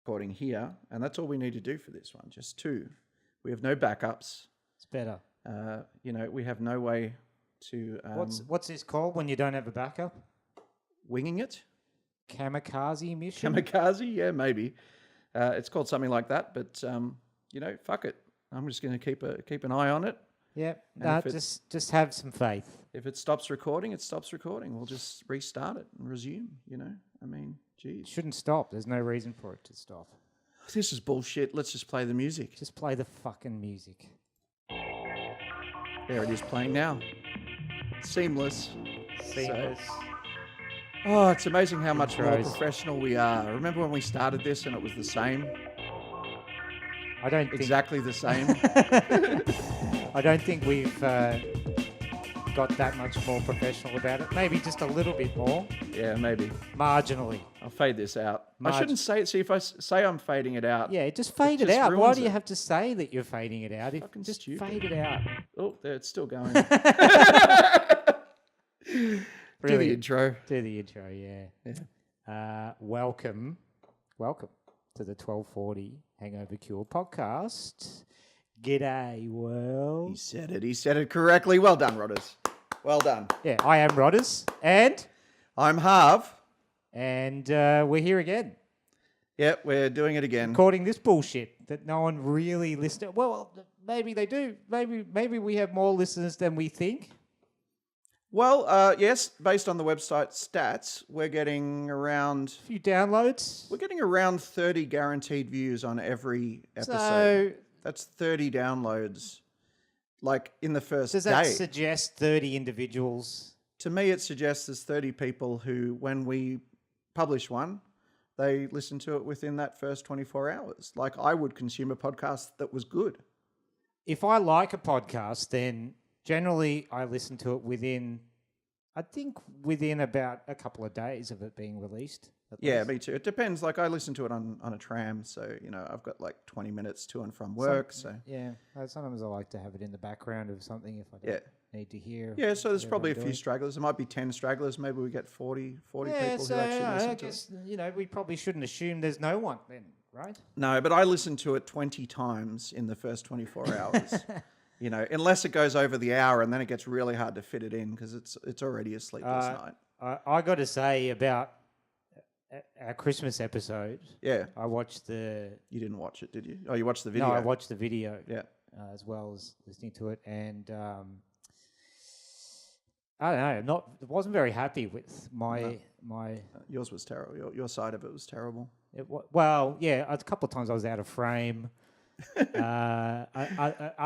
recording here, and that's all we need to do for this one. Just 2. We have no backups. It's better. We have no way to... What's this called when you don't have a backup? Winging it? Kamikaze mission? Kamikaze? Yeah, maybe. It's called something like that, but, fuck it. I'm just going to keep an eye on it. Yeah, just have some faith. If it stops recording, it stops recording. We'll just restart it and resume, geez. It shouldn't stop. There's no reason for it to stop. This is bullshit. Let's just play the music. Just play the fucking music. There it is playing now. Seamless. Seamless. So, it's amazing how much more Intros. professional we are. Remember when we started this and it was the same? I don't think... Exactly the same. I don't think we've got that much more professional about it. Maybe just a little bit more. Yeah, maybe. Marginally. I'll fade this out. I shouldn't say it. See, if I say I'm fading it out. Yeah, just fade it out. Why do you have to say that you're fading it out? Fucking just stupid. fade it out. Oh, there, it's still going. Really? Do the intro. Do the intro, yeah. Welcome to the 1240 Hangover Cure podcast. G'day, world. He said it correctly. Well done, Rodders. Well done. Yeah, I am Rodders, and I'm Harv. We're here again. Yep, we're doing it again. Recording this bullshit that no one really listened. Well, maybe they do. Maybe we have more listeners than we think. Well, yes, based on the website stats, we're getting around... A few downloads. We're getting around 30 guaranteed views on every episode. So... That's 30 downloads, like in the first day. Does that suggest 30 individuals? To me, it suggests there's 30 people who, when we publish one, they listen to it within that first 24 hours. Like I would consume a podcast that was good. If I like a podcast, then generally I listen to it within about a couple of days of it being released. Yeah, me too. It depends. Like I listen to it on a tram, so I've got like 20 minutes to and from work. Sometimes I like to have it in the background of something if I don't need to hear. Yeah, so there's probably a few stragglers. There might be 10 stragglers. Maybe we get 40 people who actually listen to it. I guess we probably shouldn't assume there's no one then, right? No, but I listen to it 20 times in the first 24 hours. Unless it goes over the hour, and then it gets really hard to fit it in because it's already a sleepless night. I got to say about our Christmas episode. Yeah. I watched the... You didn't watch it, did you? Oh, you watched the video? No, I watched the video. Yeah. As well as listening to it. And I don't know. Wasn't very happy with my... Yours was terrible. Your side of it was terrible. A couple of times I was out of frame. I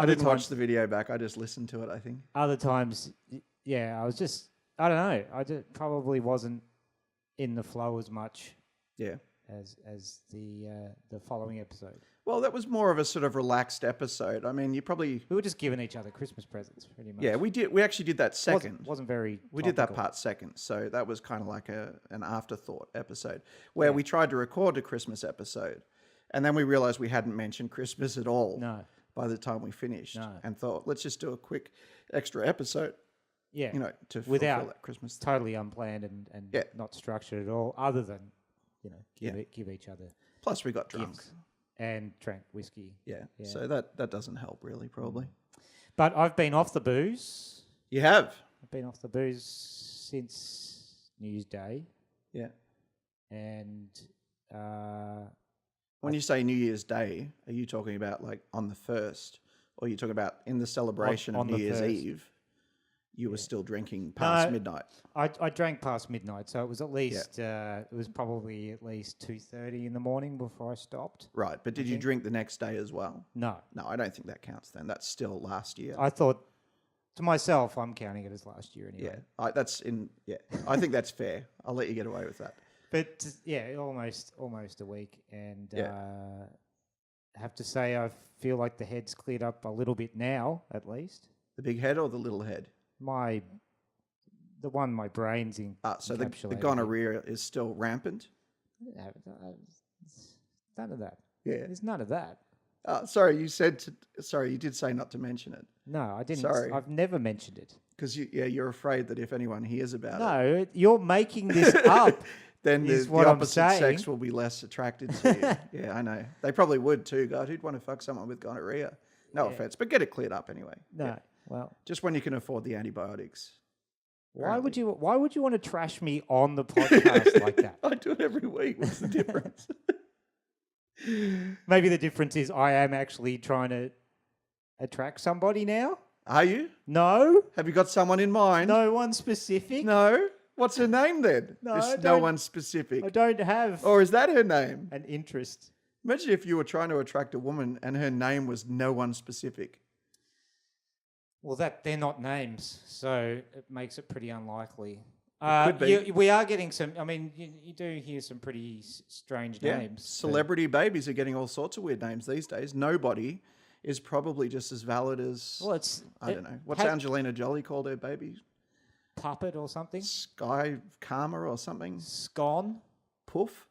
didn't watch the video back. I just listened to it, I think. Other times, I was just... I don't know. I just probably wasn't in the flow as much as the following episode. Well, that was more of a sort of relaxed episode. I mean, we were just giving each other Christmas presents, pretty much. Yeah, we did. We actually did that second. Wasn't very topical. We did that part second, so that was kind of like an afterthought episode where we tried to record a Christmas episode, and then we realized we hadn't mentioned Christmas at all. No. By the time we finished, and thought, let's just do a quick extra episode. Yeah, to without that Christmas thing. Totally unplanned and not structured at all, other than give each other. Plus, we got drunk and drank whiskey. Yeah, so that doesn't help really, probably. But I've been off the booze. You have? I've been off the booze since New Year's Day. Yeah, and when you say New Year's Day, are you talking about like on the 1st, or are you talking about in the celebration of New Year's Eve? You were still drinking past midnight. I drank past midnight, so it was at least it was probably at least 2:30 in the morning before I stopped. Right, but did you drink the next day as well? No, I don't think that counts. Then that's still last year. I thought to myself, I'm counting it as last year anyway. Yeah, I think that's fair. I'll let you get away with that. But almost a week, and I have to say I feel like the head's cleared up a little bit now, at least. The big head or the little head? The one my brain's in. So the gonorrhea is still rampant? None of that. Yeah. There's none of that. Sorry, you did say not to mention it. No, I didn't. Sorry. I've never mentioned it. Because you're afraid that if anyone hears about it. No, you're making this up. then is the what I'm opposite saying. sex will be less attracted to you. Yeah, I know. They probably would too, God. Who'd want to fuck someone with gonorrhea? No offense, but get it cleared up anyway. No, Yeah. well, Just when you can afford the antibiotics. why would you want to trash me on the podcast like that? I do it every week. What's the difference? Maybe the difference is I am actually trying to attract somebody now. Are you? No, Have you got someone in mind? no one specific. No? What's her name then? No, It's I no don't- one specific. I don't have Or is that her name? an interest. Imagine if you were trying to attract a woman and her name was no one specific. Well, they're not names, so it makes it pretty unlikely. could be. We are getting some. I mean, you do hear some pretty strange names. Celebrity babies are getting all sorts of weird names these days. Nobody is probably just as valid as, Well, it's I don't know. What's Angelina Jolie called her baby? Puppet or something. Sky Karma or something? Scone. Poof?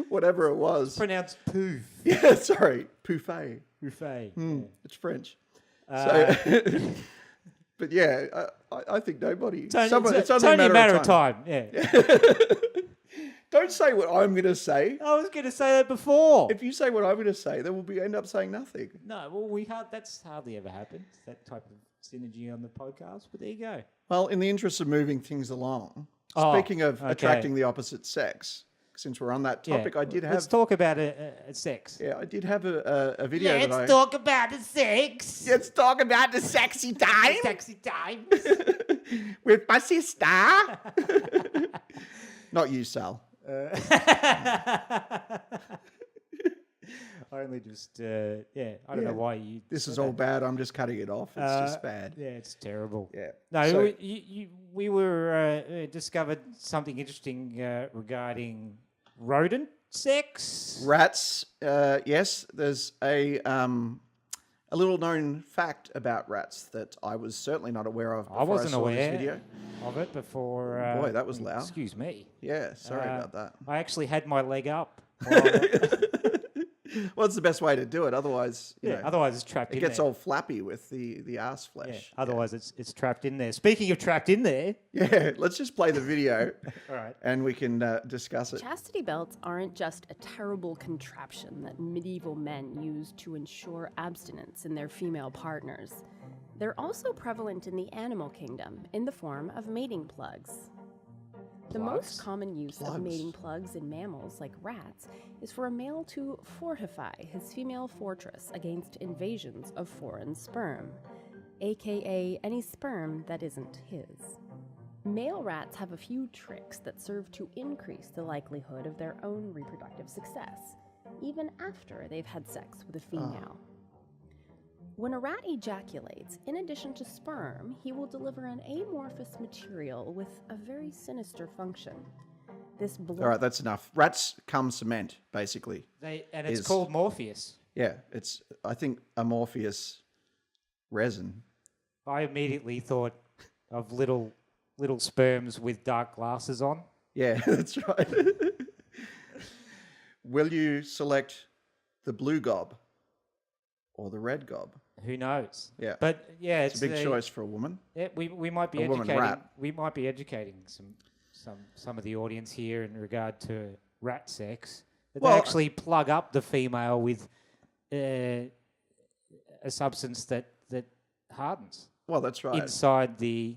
Whatever it was. Pronounced poof. Yeah, sorry. Poufet. Buffet. It's French. Uh, But yeah, I think nobody. It's only a matter of time. Yeah. Don't say what I'm going to say. I was going to say that before. If you say what I'm going to say, then we'll end up saying nothing. No, well, that's hardly ever happened. That type of synergy on the podcast. But there you go. Well, in the interest of moving things along, Oh, speaking of okay. attracting the opposite sex, since we're on that topic, I did have. Let's talk about sex. Yeah, I did have a video. Let's talk about the sex. Let's talk about the sexy time Sexy times. with my sister. Not you, Sal. I only just, I don't know why you... This is all bad. I'm just cutting it off. It's just bad. Yeah, it's terrible. Yeah. No, So- we were discovered something interesting regarding rodent sex. Rats, yes. There's a little known fact about rats that I was certainly not aware of before I wasn't saw aware this video. of it before. Boy, that was loud. Excuse me. Yeah, sorry about that. I actually had my leg up. Well, it's the best way to do it. Otherwise, you know, Otherwise, it's trapped it in gets there. all flappy with the ass flesh. Yeah, otherwise, it's trapped in there. Speaking of trapped in there, Yeah, let's just play the video all right. and we can discuss it. Chastity belts aren't just a terrible contraption that medieval men used to ensure abstinence in their female partners. They're also prevalent in the animal kingdom in the form of mating plugs. The most common use of mating plugs in mammals like rats is for a male to fortify his female fortress against invasions of foreign sperm, aka any sperm that isn't his. Male rats have a few tricks that serve to increase the likelihood of their own reproductive success, even after they've had sex with a female. When a rat ejaculates, in addition to sperm, he will deliver an amorphous material with a very sinister function. This All right, that's enough. Rats cum cement, basically. It's called Morpheus. Yeah, it's, I think, amorphous resin. I immediately thought of little sperms with dark glasses on. Yeah, that's right. Will you select the blue gob or the red gob? Who knows? Yeah. But yeah, It's a big choice for a woman. Yeah, we might be A woman educating. rat. We might be educating some of the audience here in regard to rat sex. That Well, they actually plug up the female with a substance that hardens Well, that's right. inside the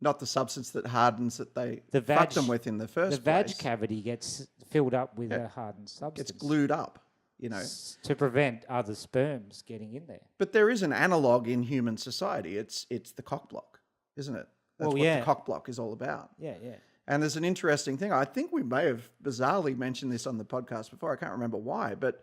Not the substance that hardens that they The fuck vag- them with in the first vag place. cavity gets filled up with a hardened substance. Gets glued up, you know. To prevent other sperms getting in there. But there is an analog in human society. It's the cockblock, isn't it? That's what the cockblock is all about. Yeah, yeah. And there's an interesting thing. I think we may have bizarrely mentioned this on the podcast before. I can't remember why, but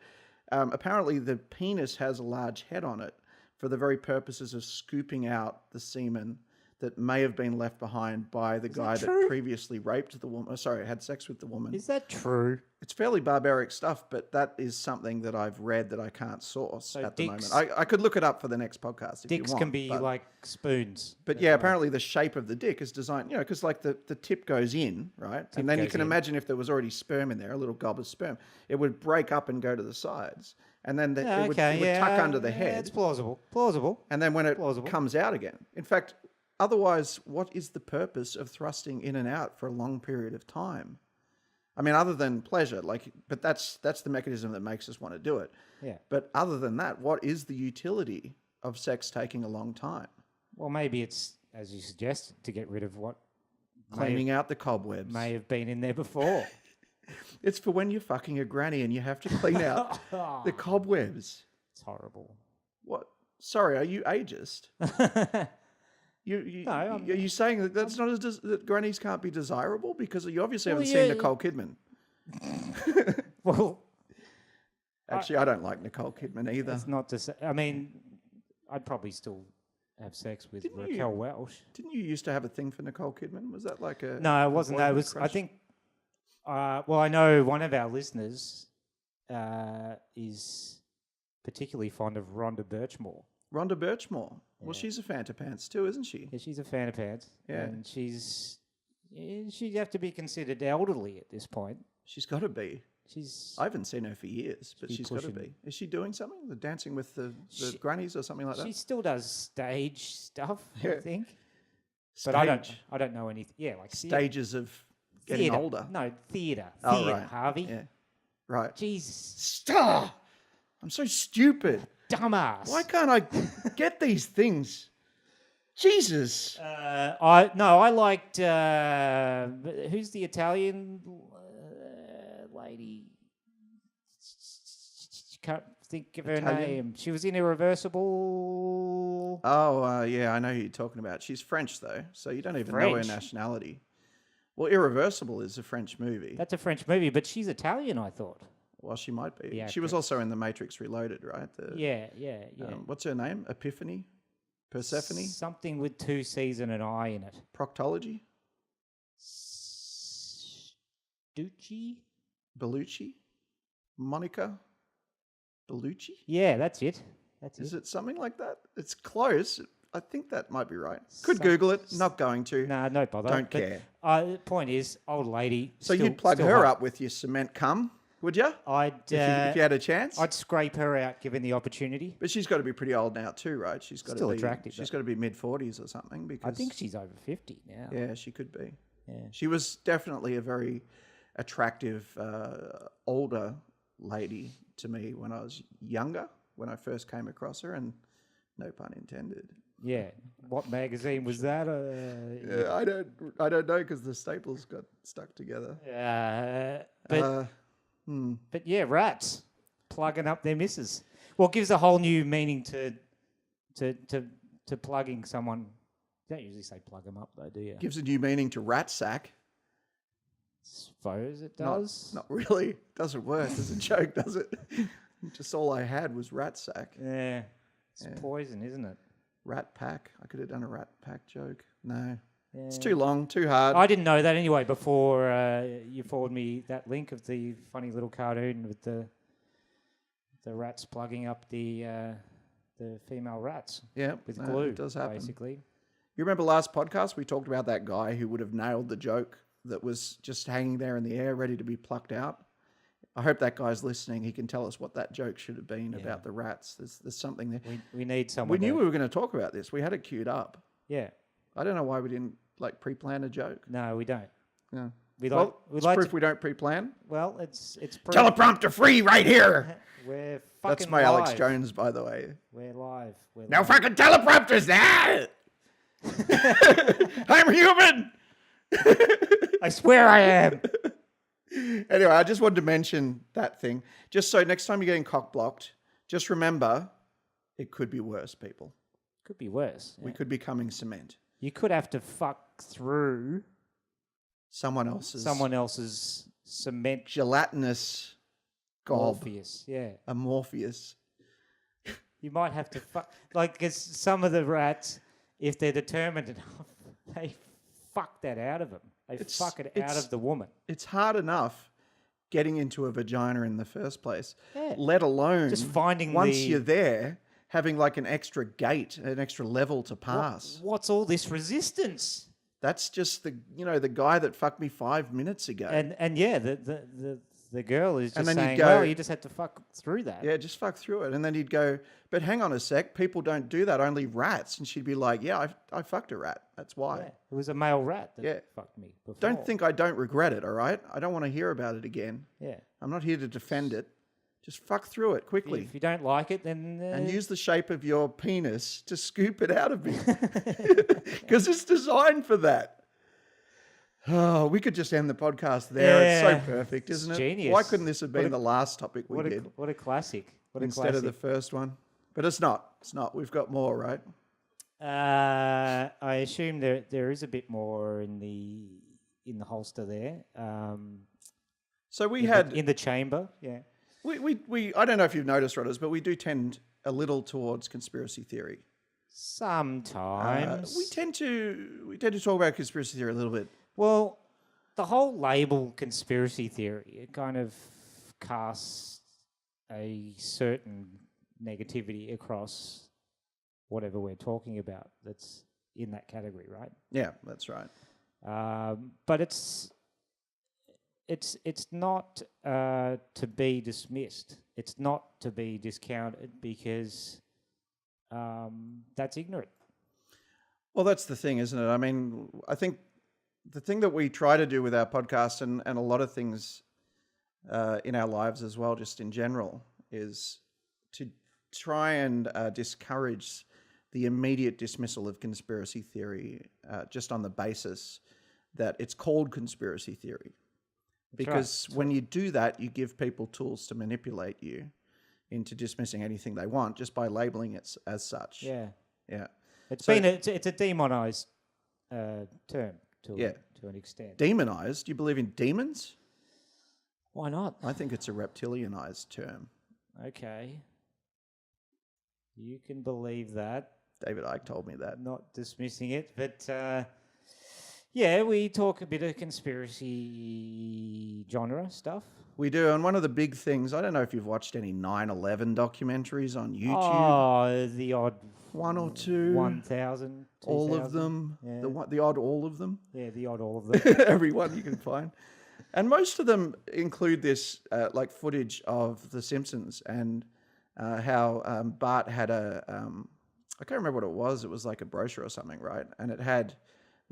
apparently the penis has a large head on it for the very purposes of scooping out the semen that may have been left behind by the guy that previously raped the woman. Had sex with the woman. Is that true? It's fairly barbaric stuff, but that is something that I've read that I can't source at the moment. I could look it up for the next podcast if you want. Dicks can be like spoons. But yeah, apparently the shape of the dick is designed, you know, because like the tip goes in, right? And then you can imagine if there was already sperm in there, a little gob of sperm, it would break up and go to the sides. And then it would tuck under the head. It's plausible. Plausible. And then when it comes out again. In fact, otherwise, what is the purpose of thrusting in and out for a long period of time? I mean, other than pleasure, but that's the mechanism that makes us want to do it. Yeah. But other than that, what is the utility of sex taking a long time? Well, maybe it's, as you suggested, to get rid of what cleaning out the cobwebs may have been in there before. It's for when you're fucking a granny and you have to clean out the cobwebs. It's horrible. What? Sorry, are you ageist? Are you saying that that's not that grannies can't be desirable? Because you obviously haven't seen Nicole Kidman. Well, actually, I don't like Nicole Kidman either. It's not to say. I mean, I'd probably still have sex with Raquel Welch. Didn't you used to have a thing for Nicole Kidman? Was that like a? No, it wasn't. That. It was. Crush? I think. Well, I know one of our listeners is particularly fond of Rhonda Birchmore. Rhonda Birchmore. Yeah. Well, she's a fan of pants too, isn't she? Yeah, she's a fan of pants. Yeah. And she'd have to be considered elderly at this point. She's got to be. I haven't seen her for years, but she's got to be. Is she doing something? The Dancing with the Grannies or something like that? She still does stage stuff, I think. Stage. But I don't know anything. Yeah, like stages of getting older. No, theatre. Oh, right. Harvey. Yeah. Right. Jesus. Stop! I'm so stupid. Dumbass. Why can't I get these things? Jesus. I liked who's the Italian lady? Can't think of her name. She was in Irreversible. Oh, yeah, I know who you're talking about. She's French though, so you don't even know her nationality. Well, Irreversible is a French movie. That's a French movie, but she's Italian, I thought. Well, she might be. She was also in The Matrix Reloaded, right? Yeah. What's her name? Epiphany? Persephone? Something with 2 C's and an I in it. Proctology? Stucci? Bellucci? Monica? Bellucci? Yeah, that's it. Is it something like that? It's close. I think that might be right. Could Google it. Not going to. Nah, no bother. Don't care. The point is, old lady. So you'd plug her up with your cement cum, would you? If you had a chance? I'd scrape her out given the opportunity. But she's got to be pretty old now too, right? She's got still to be attractive. She's got to be mid-40s or something. Because I think she's over 50 now. Yeah, she could be. Yeah. She was definitely a very attractive older lady to me when I was younger, when I first came across her, and no pun intended. Yeah. What magazine was that? Yeah, I don't know because the staples got stuck together. But yeah, rats plugging up their misses. Well, it gives a whole new meaning to plugging someone. You don't usually say plug them up though, do you? Gives a new meaning to rat sack. Suppose it does. Not really. It doesn't work as a joke, does it? Just all I had was rat sack. Yeah. It's poison, isn't it? Rat pack. I could have done a rat pack joke. No. Yeah. It's too long, too hard. I didn't know that anyway before you forwarded me that link of the funny little cartoon with the rats plugging up the female rats. Yeah, with glue. It does happen. Basically. You remember last podcast we talked about that guy who would have nailed the joke that was just hanging there in the air, ready to be plucked out? I hope that guy's listening. He can tell us what that joke should have been about the rats. There's something there. We need someone. We knew we were going to talk about this. We had it queued up. Yeah. I don't know why we didn't pre-plan a joke. No, we don't. No. It's proof we don't pre-plan. Well, it's proof. Teleprompter free right here. We're fucking That's my live. Alex Jones, by the way. We're live. No fucking teleprompters there. I'm human. I swear I am. Anyway, I just wanted to mention that thing. Just so next time you're getting cock-blocked, just remember, it could be worse, people. Could be worse. We could be coming cement. You could have to fuck through someone else's cement. Gelatinous gob. Morpheus, yeah. A Morpheus. You might have to fuck... because some of the rats, if they're determined enough, they fuck that out of them. They fuck it out of the woman. It's hard enough getting into a vagina in the first place, let alone just finding once you're there, having like an extra gate, an extra level to pass. What's all this resistance? That's just the guy that fucked me 5 minutes ago. And yeah, the the girl is And just then you'd saying, go- well, you just had to fuck through that. Yeah, just fuck through it. And then he'd go, but hang on a sec, people don't do that, only rats. And she'd be like, yeah, I fucked a rat. That's why. Yeah, it was a male rat that Yeah. fucked me before. Don't think I don't regret it, all right? I don't want to hear about it again. Yeah. I'm not here to defend it. Just fuck through it quickly. If you don't like it, then... And use the shape of your penis to scoop it out of me. Because it's designed for that. Oh, we could just end the podcast there. Yeah. It's so perfect, isn't it? Genius. Why couldn't this have been the last topic we did What a classic. What a instead of the classic. first one? But it's not. It's not. We've got more, right? I assume there is a bit more in the holster there. So we in had... the chamber, yeah. We I don't know if you've noticed, Rodders, but we do tend a little towards conspiracy theory. Sometimes. We tend to talk about conspiracy theory a little bit. Well, the whole label conspiracy theory, it kind of casts a certain negativity across whatever we're talking about that's in that category, right? Yeah, that's right. But it's not to be dismissed. It's not to be discounted because that's ignorant. Well, that's the thing, isn't it? I mean, I think the thing that we try to do with our podcast and a lot of things in our lives as well, just in general, is to try and discourage the immediate dismissal of conspiracy theory just on the basis that it's called conspiracy theory. Because when you do that, you give people tools to manipulate you into dismissing anything they want just by labeling it as such. Yeah. Yeah. It's a demonized term to an extent. Demonized? You believe in demons? Why not? I think it's a reptilianized term. Okay. You can believe that. David Icke told me that. Not dismissing it, but yeah, we talk a bit of conspiracy genre stuff. We do, and one of the big things, I don't know if you've watched any 9/11 documentaries on YouTube. Oh, the odd one or two. 1,000. All of them. Yeah. The odd all of them. Yeah, the odd all of them. Every one you can find. And most of them include this like footage of The Simpsons and how Bart had I can't remember what it was. It was like a brochure or something, right? And it had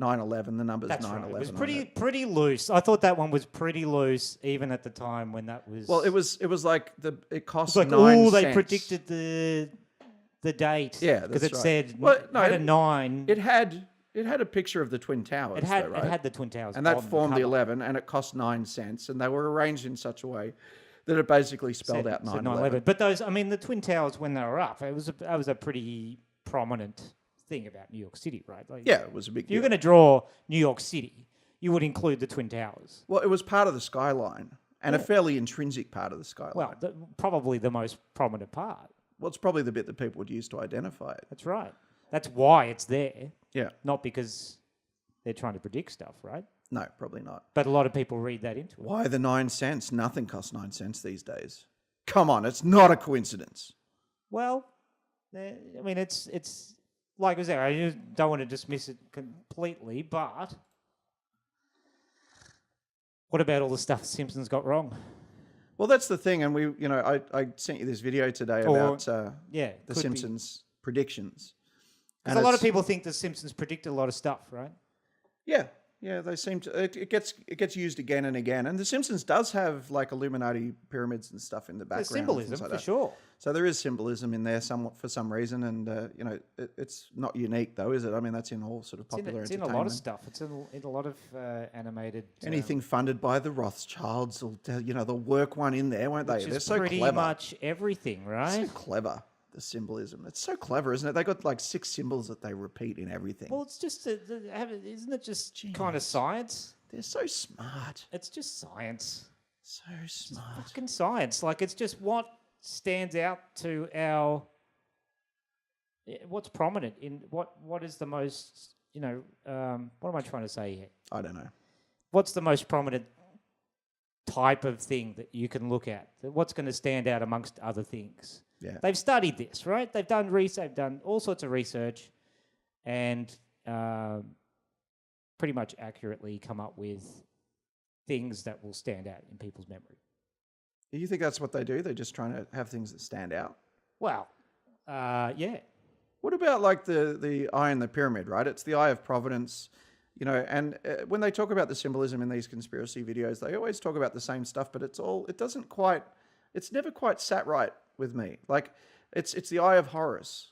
9/11, the numbers 9/11. Right. It was on it. pretty loose. I thought that one was pretty loose even at the time when that was... Well, it was like it cost like, 9 cents. they predicted the date. Yeah, because that's it right. said Well, no, had a 9. It had a picture of the Twin Towers. It had though, right? it had the Twin Towers, and that on formed the cover. 11, and it cost 9 cents, and they were arranged in such a way that it basically spelled out 9/11. But those, I mean, the Twin Towers when they were up, that was a pretty prominent thing about New York City, right? Like, Yeah, it was a big if you're deal. going to draw New York City, you would include the Twin Towers. Well, it was part of the skyline, and a fairly intrinsic part of the skyline. Well, probably the most prominent part. Well, it's probably the bit that people would use to identify it. That's right. That's why it's there, Yeah. not because they're trying to predict stuff, right? No, probably not. But a lot of people read that into it. Why the 9 cents? Nothing costs 9 cents these days. Come on, it's not a coincidence. Well, I mean, it's like I said, I just don't want to dismiss it completely, but what about all the stuff the Simpsons got wrong? Well, that's the thing, and I sent you this video today about the Simpsons predictions. Because a lot of people think the Simpsons predicted a lot of stuff, right? Yeah, they seem to. It gets used again and again, and The Simpsons does have like Illuminati pyramids and stuff in the background. There's symbolism like for that. sure. So there is symbolism in there somewhat for some reason, and it's not unique though, is it? I mean, that's in all sort of popular It's in entertainment. a lot of stuff. It's in a lot of animated. Anything funded by the Rothschilds, they'll work one in there, won't they? Which They're is so pretty clever. much everything, right? So clever. The symbolism. It's so clever, isn't it? They got like 6 symbols that they repeat in everything. Well, it's just isn't it just kind of science? They're so smart. It's just science. So smart. Fucking science. Like, it's just what stands out to our... What's prominent in... What is the most... what am I trying to say here? I don't know. What's the most prominent type of thing that you can look at? What's going to stand out amongst other things? Yeah. They've studied this, right? They've done research, they've done all sorts of research, and pretty much accurately come up with things that will stand out in people's memory. You think that's what they do? They're just trying to have things that stand out? Well, yeah. What about like the eye in the pyramid, right? It's the eye of providence, you know, and when they talk about the symbolism in these conspiracy videos, they always talk about the same stuff, but it's never quite sat right with me. Like it's the eye of Horus,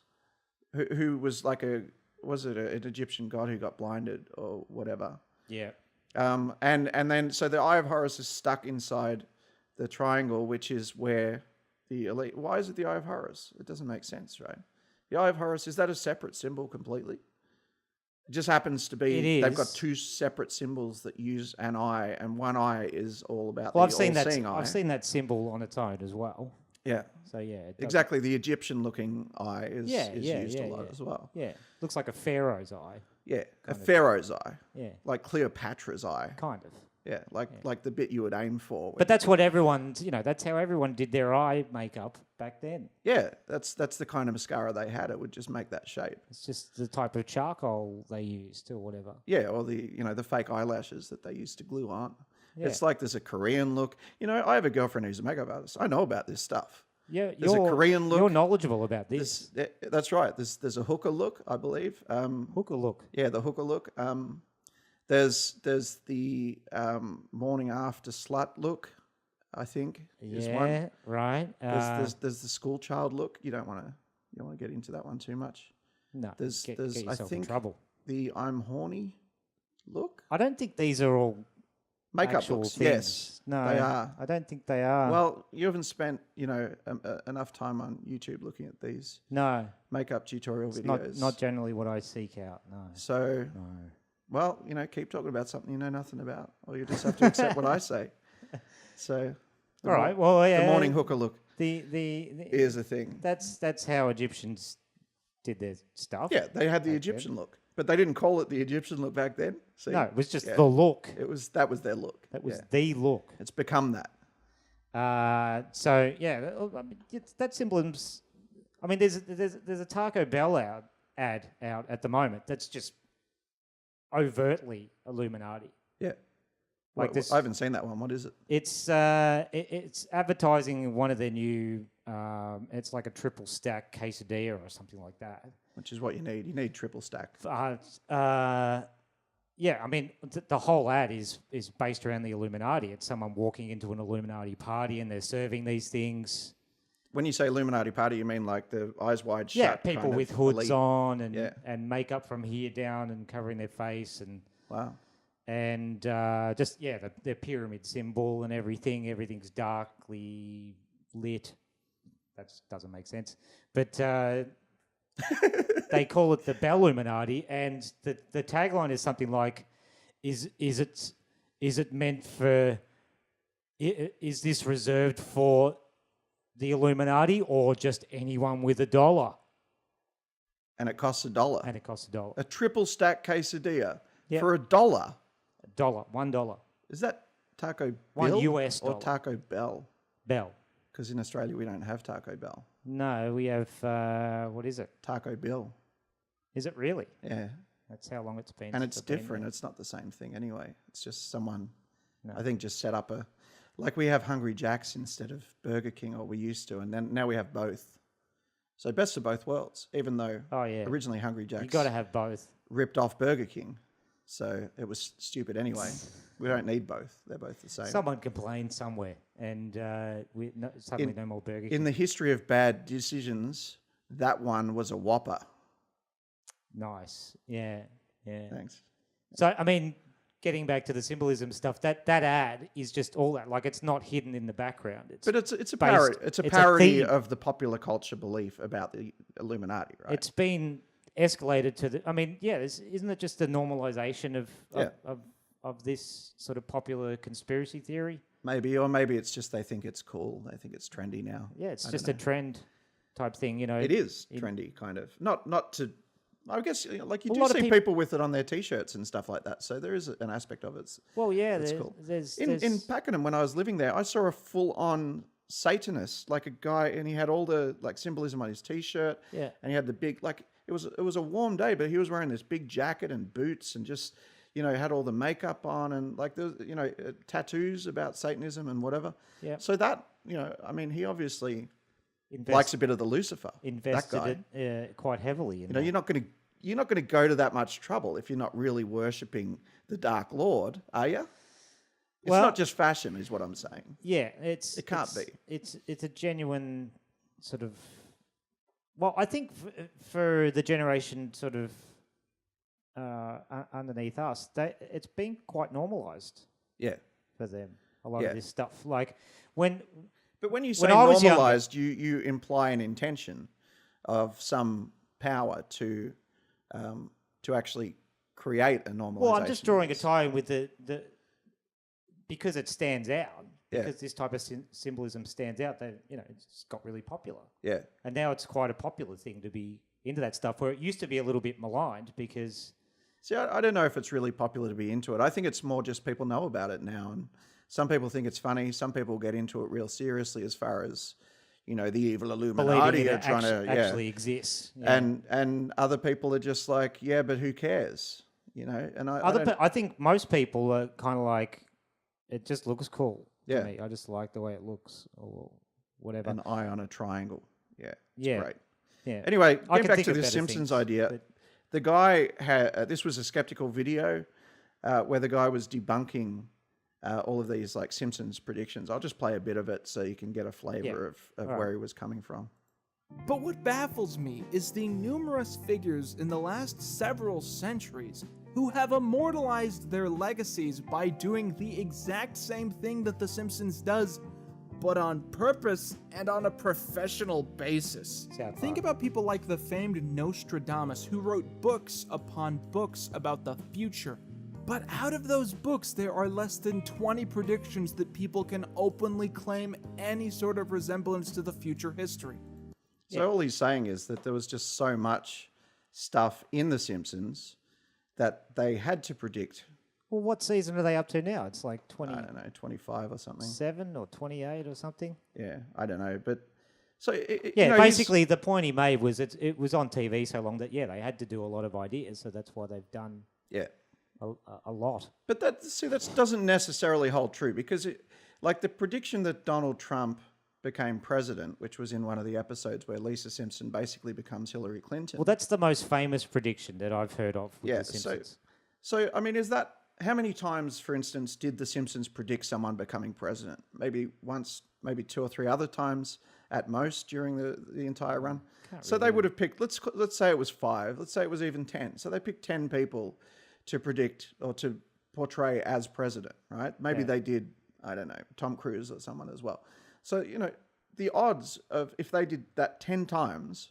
who was like an Egyptian god who got blinded or whatever. Yeah. And then so the eye of Horus is stuck inside the triangle, which is where the elite. Why is it the eye of Horus? It doesn't make sense, right? The eye of Horus, is that a separate symbol completely? It just happens to be they've got two separate symbols that use an eye, and one eye is all about the all-seeing eye. I've seen that symbol on its own as well. Yeah. So yeah, exactly. The Egyptian-looking eye is used a lot as well. Yeah, looks like a pharaoh's eye. Yeah, a pharaoh's eye. Yeah, like Cleopatra's eye. Kind of. Yeah, like the bit you would aim for. But that's what everyone, that's how everyone did their eye makeup back then. Yeah, that's the kind of mascara they had. It would just make that shape. It's just the type of charcoal they used or whatever. Yeah, or the fake eyelashes that they used to glue on. Yeah. It's like there's a Korean look. I have a girlfriend who's a makeup artist. I know about this stuff. Yeah, there's a Korean look. You're knowledgeable about this. That's right. There's a hooker look, I believe. Hooker look. Yeah, the hooker look. There's the morning after slut look, I think. Is one. Yeah, right. There's the school child look. You don't want to get into that one too much. No. There's get I think in trouble. The I'm horny look. I don't think these are all makeup looks. Things. Yes, no, they are. I don't think they are. Well, you haven't spent enough time on YouTube looking at these. No. Makeup tutorial videos. Not generally what I seek out. No. So. No. Well, keep talking about something you know nothing about, or you just have to accept what I say. So, all right. Well, yeah. The morning hooker look. The is a thing. That's how Egyptians did their stuff. Yeah, they had the Egyptian look, but they didn't call it the Egyptian look back then. See? No, it was just the look. That was their look. That was the look. It's become that. So yeah, that symbolism's. I mean, there's a Taco Bell ad out at the moment that's just overtly Illuminati. Yeah. Like this, I haven't seen that one. What is it? It's advertising one of their new. It's like a triple stack quesadilla or something like that. Which is what you need. You need triple stack. Yeah, I mean, the whole ad is based around the Illuminati. It's someone walking into an Illuminati party and they're serving these things. When you say Illuminati party, you mean like the eyes wide shut? Yeah, people with hoods elite. on and makeup from here down and covering their face and wow, and the pyramid symbol and everything. Everything's darkly lit. That doesn't make sense, but they call it the Belluminati, and the tagline is something like, "Is it meant for? Is this reserved for the Illuminati or just anyone with $1?" And it costs $1. And it costs $1. A triple stack quesadilla for $1. $1. Is that Taco Bill? $1 US or Taco Bell? Bell. Because in Australia we don't have Taco Bell. No, we have what is it? Taco Bill. Is it really? Yeah. That's how long it's been. And it's different. It's not the same thing anyway. It's just someone, I think, just set up like we have Hungry Jack's instead of Burger King, or we used to, and then now we have both. So best of both worlds, even though originally Hungry Jack's... You got to have both. ...ripped off Burger King. So it was stupid anyway. We don't need both. They're both the same. Someone complained somewhere, and suddenly no more Burger King. In the history of bad decisions, that one was a Whopper. Nice. Yeah. Thanks. So, I mean, getting back to the symbolism stuff, that ad is just all that. Like, it's not hidden in the background. But it's a parody. It's a parody of the popular culture belief about the Illuminati, right? It's been escalated to the... I mean, isn't it just a normalization of this sort of popular conspiracy theory? Maybe, or maybe it's just they think it's cool. They think it's trendy now. Yeah, it's just a trend type thing, It is trendy, kind of. Not to... I guess like you do see people with it on their T-shirts and stuff like that. So there is an aspect of it. Well, yeah, that's cool. In Pakenham, when I was living there, I saw a full-on Satanist, like a guy, and he had all the like symbolism on his T-shirt. Yeah, and he had the big it was a warm day, but he was wearing this big jacket and boots and just had all the makeup on and like there was, tattoos about Satanism and whatever. Yeah. So that, he obviously Invest- likes a bit of the Lucifer. invested that guy. it quite heavily. In that. You're not going to go to that much trouble if you're not really worshipping the Dark Lord, are you? It's not just fashion, is what I'm saying. Yeah, it can't be. It's a genuine sort of. Well, I think for the generation sort of underneath us, it's been quite normalised. Yeah. For them, a lot of this stuff. Like when. But when you say I was normalised, you imply an intention of some power to actually create a normalisation. Well, I'm just drawing a tie with the because it stands out. Yeah. Because this type of symbolism stands out, that it's got really popular. Yeah. And now it's quite a popular thing to be into that stuff, where it used to be a little bit maligned because. See, I don't know if it's really popular to be into it. I think it's more just people know about it now, and some people think it's funny. Some people get into it real seriously, as far as the evil Illuminati are trying to actually exists. Yeah. And other people are just like, yeah, but who cares? And I think most people are kind of like, it just looks cool. Yeah. To me. I just like the way it looks or whatever. An eye on a triangle. Yeah. It's great. Yeah. Anyway, I get can back think to of this better Simpsons things, idea. but- The guy had this was a skeptical video where the guy was debunking all of these like Simpsons predictions. I'll just play a bit of it so you can get a flavor of where he was coming from. But what baffles me is the numerous figures in the last several centuries who have immortalized their legacies by doing the exact same thing that The Simpsons does, but on purpose and on a professional basis. Think about people like the famed Nostradamus, who wrote books upon books about the future. But out of those books, there are less than 20 predictions that people can openly claim any sort of resemblance to the future history. So all he's saying is that there was just so much stuff in The Simpsons that they had to predict. Well, what season are they up to now? It's like 20. I don't know, 25 or something. 7 or 28 or something. Yeah, I don't know, but so basically the point he made was it was on TV so long that they had to do a lot of ideas, so that's why they've done a lot. But that doesn't necessarily hold true, because like the prediction that Donald Trump became president, which was in one of the episodes where Lisa Simpson basically becomes Hillary Clinton. Well, that's the most famous prediction that I've heard of with The Simpsons. So I mean, is that how many times, for instance, did The Simpsons predict someone becoming president? Maybe once, maybe 2 or 3 other times at most during the entire run. They would have picked, let's say it was 5, let's say it was even 10. So they picked 10 people to predict or to portray as president, right? Maybe they did, I don't know, Tom Cruise or someone as well. So, the odds of, if they did that 10 times,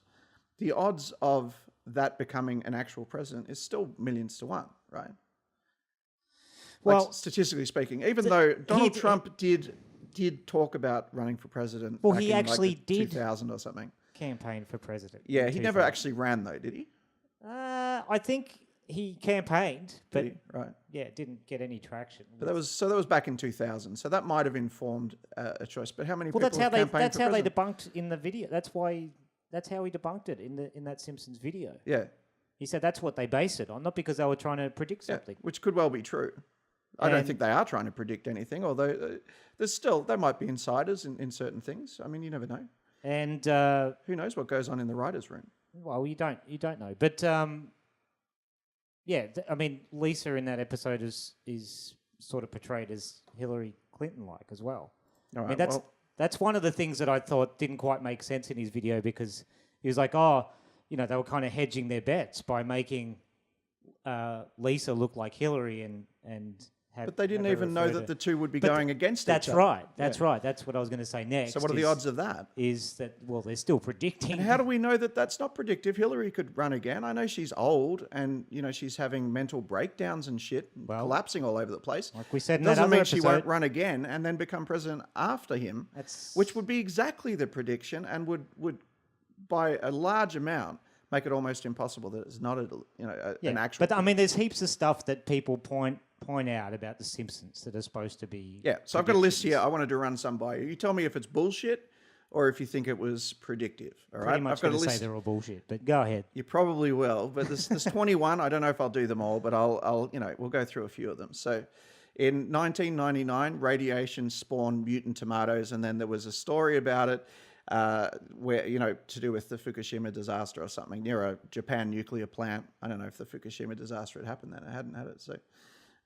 the odds of that becoming an actual president is still millions to 1, right? Well, like, statistically speaking, even though Donald Trump did talk about running for president. Well, back he in actually like did 2000 or something. Campaign for president. Yeah, he never actually ran though, did he? I think he campaigned, but right. Didn't get any traction. But that was back in 2000. So that might have informed a choice. But how many people that's how campaigned that's for how president? they debunked in the video. That's how he debunked it in that Simpsons video. Yeah. He said that's what they based it on, not because they were trying to predict something. Which could well be true. I don't think they are trying to predict anything, although there might be insiders in certain things. I mean, you never know. And who knows what goes on in the writers' room? Well, you don't know. But I mean, Lisa in that episode is sort of portrayed as Hillary Clinton-like as well. All right, I mean, that's one of the things that I thought didn't quite make sense in his video, because he was like, they were kind of hedging their bets by making Lisa look like Hillary and but they didn't even know that the two would be going against each other. Right. That's right. That's what I was going to say next. So what are the odds of that? Is that, they're still predicting. And how do we know that that's not predictive? Hillary could run again. I know she's old and, she's having mental breakdowns and shit, collapsing all over the place. Like we said in doesn't that mean episode, she won't run again and then become president after him, which would be exactly the prediction and would by a large amount make it almost impossible that it's not an actual. But I mean, there's heaps of stuff that people point out about The Simpsons that are supposed to be. Yeah, so I've got a list here. I wanted to run some by you. You tell me if it's bullshit or if you think it was predictive. All right, Pretty much I've got a going to say list. they're all bullshit, but go ahead. You probably will, but there's 21. I don't know if I'll do them all, but I'll we'll go through a few of them. So, in 1999, radiation spawned mutant tomatoes, and then there was a story about it where to do with the Fukushima disaster or something near a Japan nuclear plant. I don't know if the Fukushima disaster had happened then. I hadn't had it, so.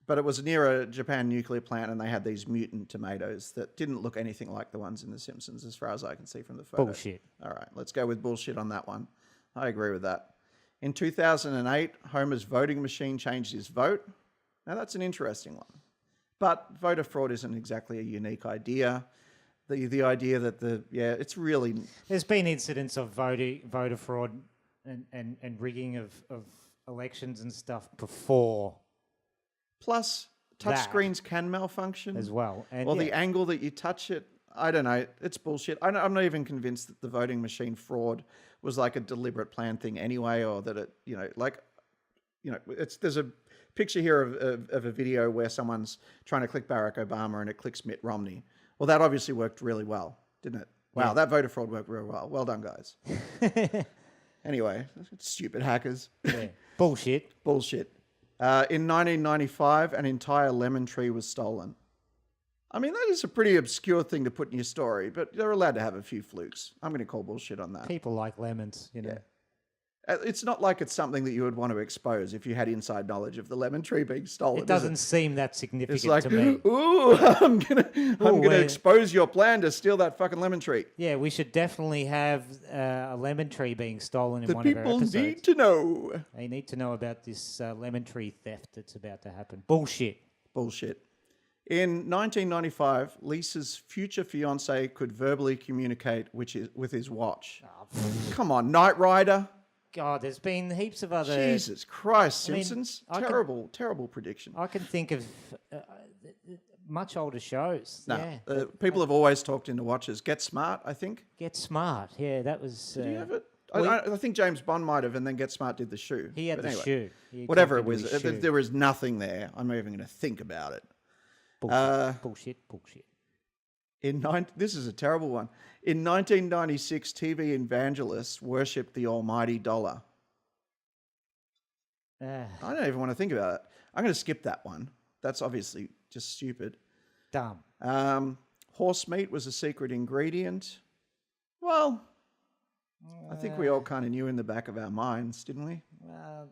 But it was near a Japan nuclear plant, and they had these mutant tomatoes that didn't look anything like the ones in The Simpsons, as far as I can see from the photo. Bullshit. All right, let's go with bullshit on that one. I agree with that. In 2008, Homer's voting machine changed his vote. Now, that's an interesting one. But voter fraud isn't exactly a unique idea. The idea that it's really... There's been incidents of voter fraud and rigging of elections and stuff before. Plus, touchscreens can malfunction as well. And the angle that you touch it, I don't know. It's bullshit. I'm not even convinced that the voting machine fraud was like a deliberate planned thing anyway, or that it, there's a picture here of a video where someone's trying to click Barack Obama and it clicks Mitt Romney. Well, that obviously worked really well, didn't it? Wow, that voter fraud worked real well. Well done, guys. Anyway, stupid hackers. Yeah. Bullshit. In 1995, an entire lemon tree was stolen. I mean, that is a pretty obscure thing to put in your story, but they're allowed to have a few flukes. I'm going to call bullshit on that. People like lemons, Yeah. It's not like it's something that you would want to expose if you had inside knowledge of the lemon tree being stolen. It doesn't seem that significant It's like, to me. ooh, I'm gonna expose your plan to steal that fucking lemon tree. Yeah, we should definitely have a lemon tree being stolen in one of our The episodes. people need to know. They need to know about this lemon tree theft that's about to happen. Bullshit. In 1995, Lisa's future fiance could verbally communicate with his watch. Oh, Come on, Knight Rider. God, there's been heaps of other... Jesus Christ, I mean, Simpsons. Terrible prediction. I can think of much older shows. No, Yeah, people have always talked into watches. Get Smart, I think. Get Smart. Yeah, that was... Did you have it? I think James Bond might have, and then Get Smart did the shoe. He had But the anyway, shoe. He whatever it talked into was, his shoe. there was nothing there. I'm not even going to think about it. Bullshit. This is a terrible one. In 1996, TV evangelists worshipped the almighty dollar. I don't even want to think about it. I'm going to skip that one. That's obviously just stupid. Dumb. Horse meat was a secret ingredient. Well, I think we all kind of knew in the back of our minds, didn't we?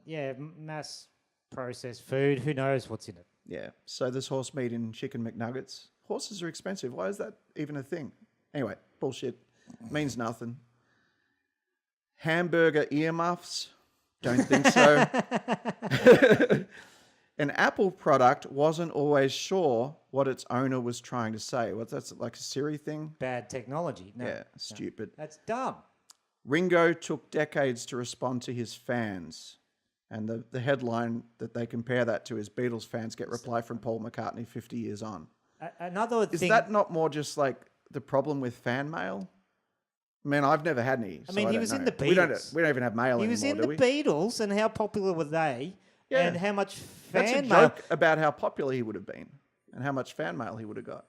Yeah, mass processed food. Who knows what's in it? Yeah. So there's horse meat in chicken McNuggets. Horses are expensive. Why is that even a thing? Anyway, bullshit. Means nothing. Hamburger earmuffs. Don't think so. An Apple product wasn't always sure what its owner was trying to say. What, that's like a Siri thing? Bad technology. No, Yeah, stupid. that's dumb. Ringo took decades to respond to his fans. And the headline that they compare that to is Beatles fans get reply from Paul McCartney 50 years on. Another thing... Is that not more just like the problem with fan mail? I mean, I've never had any. I mean, he was in the Beatles. We don't even have mail anymore, He was in the Beatles, and how popular were they? Yeah. And how much That's a fan mail... joke about how popular he would have been and how much fan mail he would have got.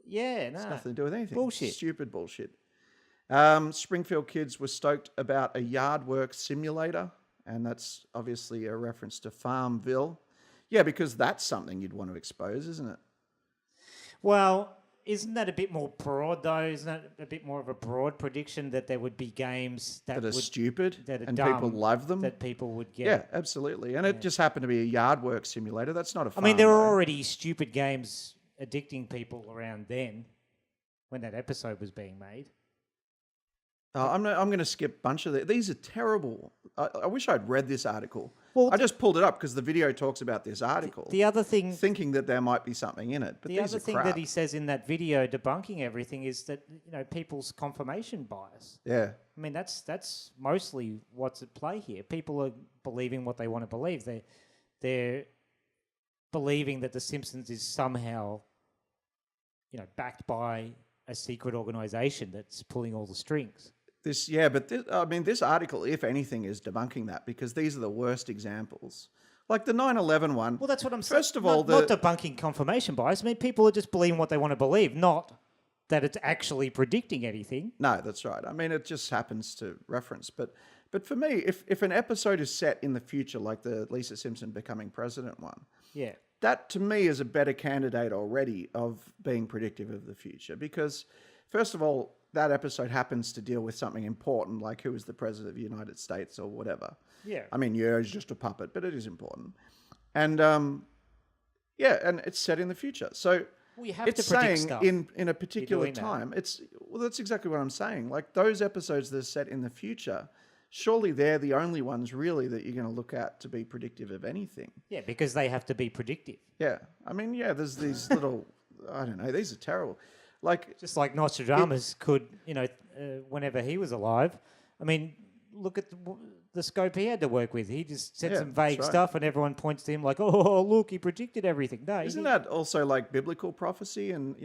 Yeah, no. It's nothing to do with anything. Bullshit. Stupid bullshit. Springfield kids were stoked about a yard work simulator, and that's obviously a reference to Farmville. Yeah, because that's something you'd want to expose, isn't it? Well, isn't that a bit more broad, though? Isn't that a bit more of a broad prediction that there would be games That are stupid that are and dumb, people love them? that people would get? Yeah, absolutely. And it just happened to be a yard work simulator. That's not a I farm. mean, there were though. already stupid games addicting people around then, when that episode was being made. I'm going to skip a bunch of these are terrible. I wish I'd read this article. Well, I just pulled it up because the video talks about this article. The other thing... thinking that there might be something in it. But The these other are thing crap. that he says in that video debunking everything is that, people's confirmation bias. Yeah. I mean, that's mostly what's at play here. People are believing what they want to believe. They're believing that The Simpsons is somehow, backed by a secret organisation that's pulling all the strings. This article, if anything, is debunking that because these are the worst examples. Like the 9/11 one. Well, that's what I'm saying. First of all, not debunking confirmation bias. I mean, people are just believing what they want to believe, not that it's actually predicting anything. No, that's right. I mean, it just happens to reference. But for me, if an episode is set in the future, like the Lisa Simpson becoming president one, Yeah. that to me is a better candidate already of being predictive of the future. Because first of all, that episode happens to deal with something important, like who is the president of the United States or whatever. Yeah. I mean, yeah, he's just a puppet, but it is important. And and it's set in the future. So We have it's to predict saying stuff. in a particular doing that. time, that's exactly what I'm saying. Like those episodes that are set in the future, surely they're the only ones really that you're going to look at to be predictive of anything. Yeah, because they have to be predictive. Yeah. I mean, yeah, there's these little, I don't know, these are terrible. Like, Just like Nostradamus could, whenever he was alive. I mean, look at the scope he had to work with. He just said Yeah, some vague that's right. stuff and everyone points to him like, oh, look, he predicted everything. No, isn't that also like biblical prophecy? And,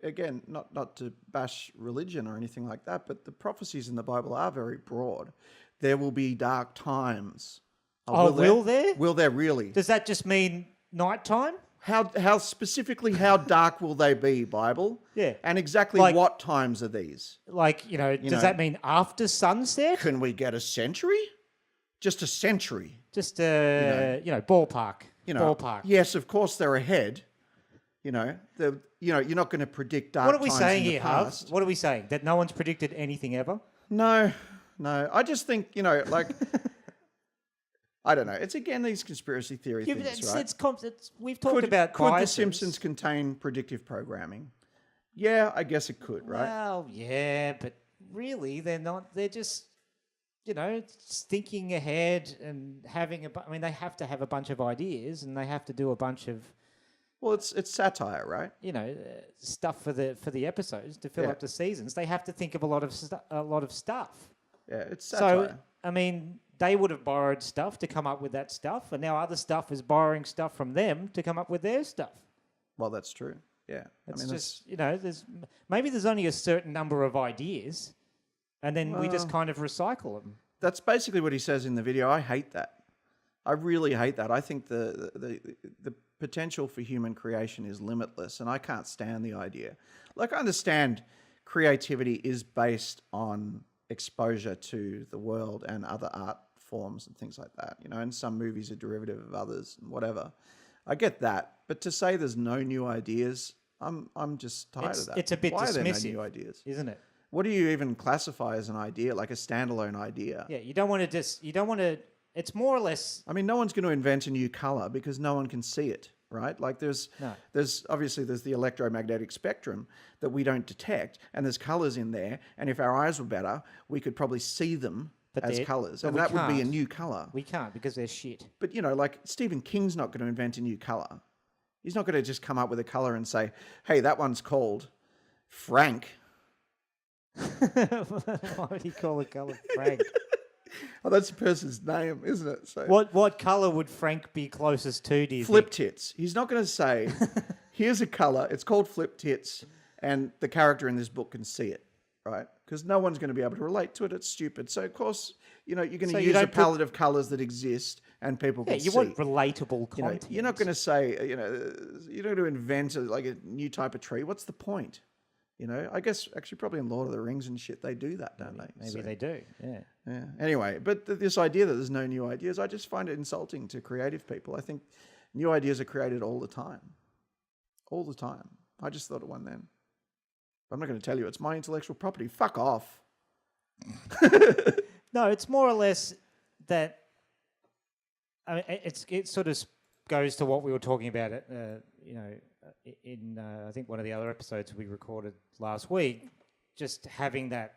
again, not to bash religion or anything like that, but the prophecies in the Bible are very broad. There will be dark times. will there? Will there really? Does that just mean nighttime? How specifically, how dark will they be, Bible? Yeah. And exactly Like- what times are these? Like, does know- that mean after sunset? Can we get a century? Just a century. Just, ballpark. Ballpark. Yes, of course they're ahead. You're not going to predict dark What are we times saying in the here, Harv? past. What are we saying? That no one's predicted anything ever? No. I just think, like, I don't know. It's again these conspiracy theory Yeah, but things, right? we've talked about could the biases. Simpsons contain predictive programming? Yeah, I guess it could, right? Well, yeah, but really they're not. They're just, thinking ahead and having they have to have a bunch of ideas and they have to do a bunch of, Well, it's satire, right? stuff for the episodes to fill Yeah. up the seasons. They have to think of a lot of stuff. Yeah, it's satire. So, they would have borrowed stuff to come up with that stuff, and now other stuff is borrowing stuff from them to come up with their stuff. Well, that's true. Yeah. It's there's only a certain number of ideas, and then we just kind of recycle them. That's basically what he says in the video. I hate that. I really hate that. I think the potential for human creation is limitless, and I can't stand the idea. Like, I understand creativity is based on exposure to the world and other art forms and things like that, and some movies are derivative of others and whatever. I get that, but to say there's no new ideas, I'm just tired of that. It's a bit Why are there no dismissive, new ideas? isn't it? What do you even classify as an idea, like a standalone idea? Yeah, you don't want to. It's more or less. I mean, no one's going to invent a new color because no one can see it, right? Like there's obviously the electromagnetic spectrum that we don't detect, and there's colors in there. And if our eyes were better, we could probably see them as colors, and that would be a new color. We can't because they're shit. But like Stephen King's not going to invent a new color. He's not going to just come up with a color and say, "Hey, that one's called Frank." Why would he call a color Frank? Oh, that's a person's name, isn't it? So What color would Frank be closest to? Do you flip think? tits. He's not going to say, "Here's a color. It's called flip tits," and the character in this book can see it, right? Because no one's going to be able to relate to it. It's stupid. So of course, you're going to use a palette of colors that exist and people can see. You want relatable content. You're not going to say, you're not going to invent a new type of tree. What's the point? I guess actually probably in Lord of the Rings and shit, they do that, don't they? Maybe they do. Yeah. Yeah. Anyway, but this idea that there's no new ideas, I just find it insulting to creative people. I think new ideas are created all the time. All the time. I just thought of one then. I'm not going to tell you. It's my intellectual property. Fuck off. No, it's more or less that. It sort of goes to what we were talking about. In I think one of the other episodes we recorded last week, just having that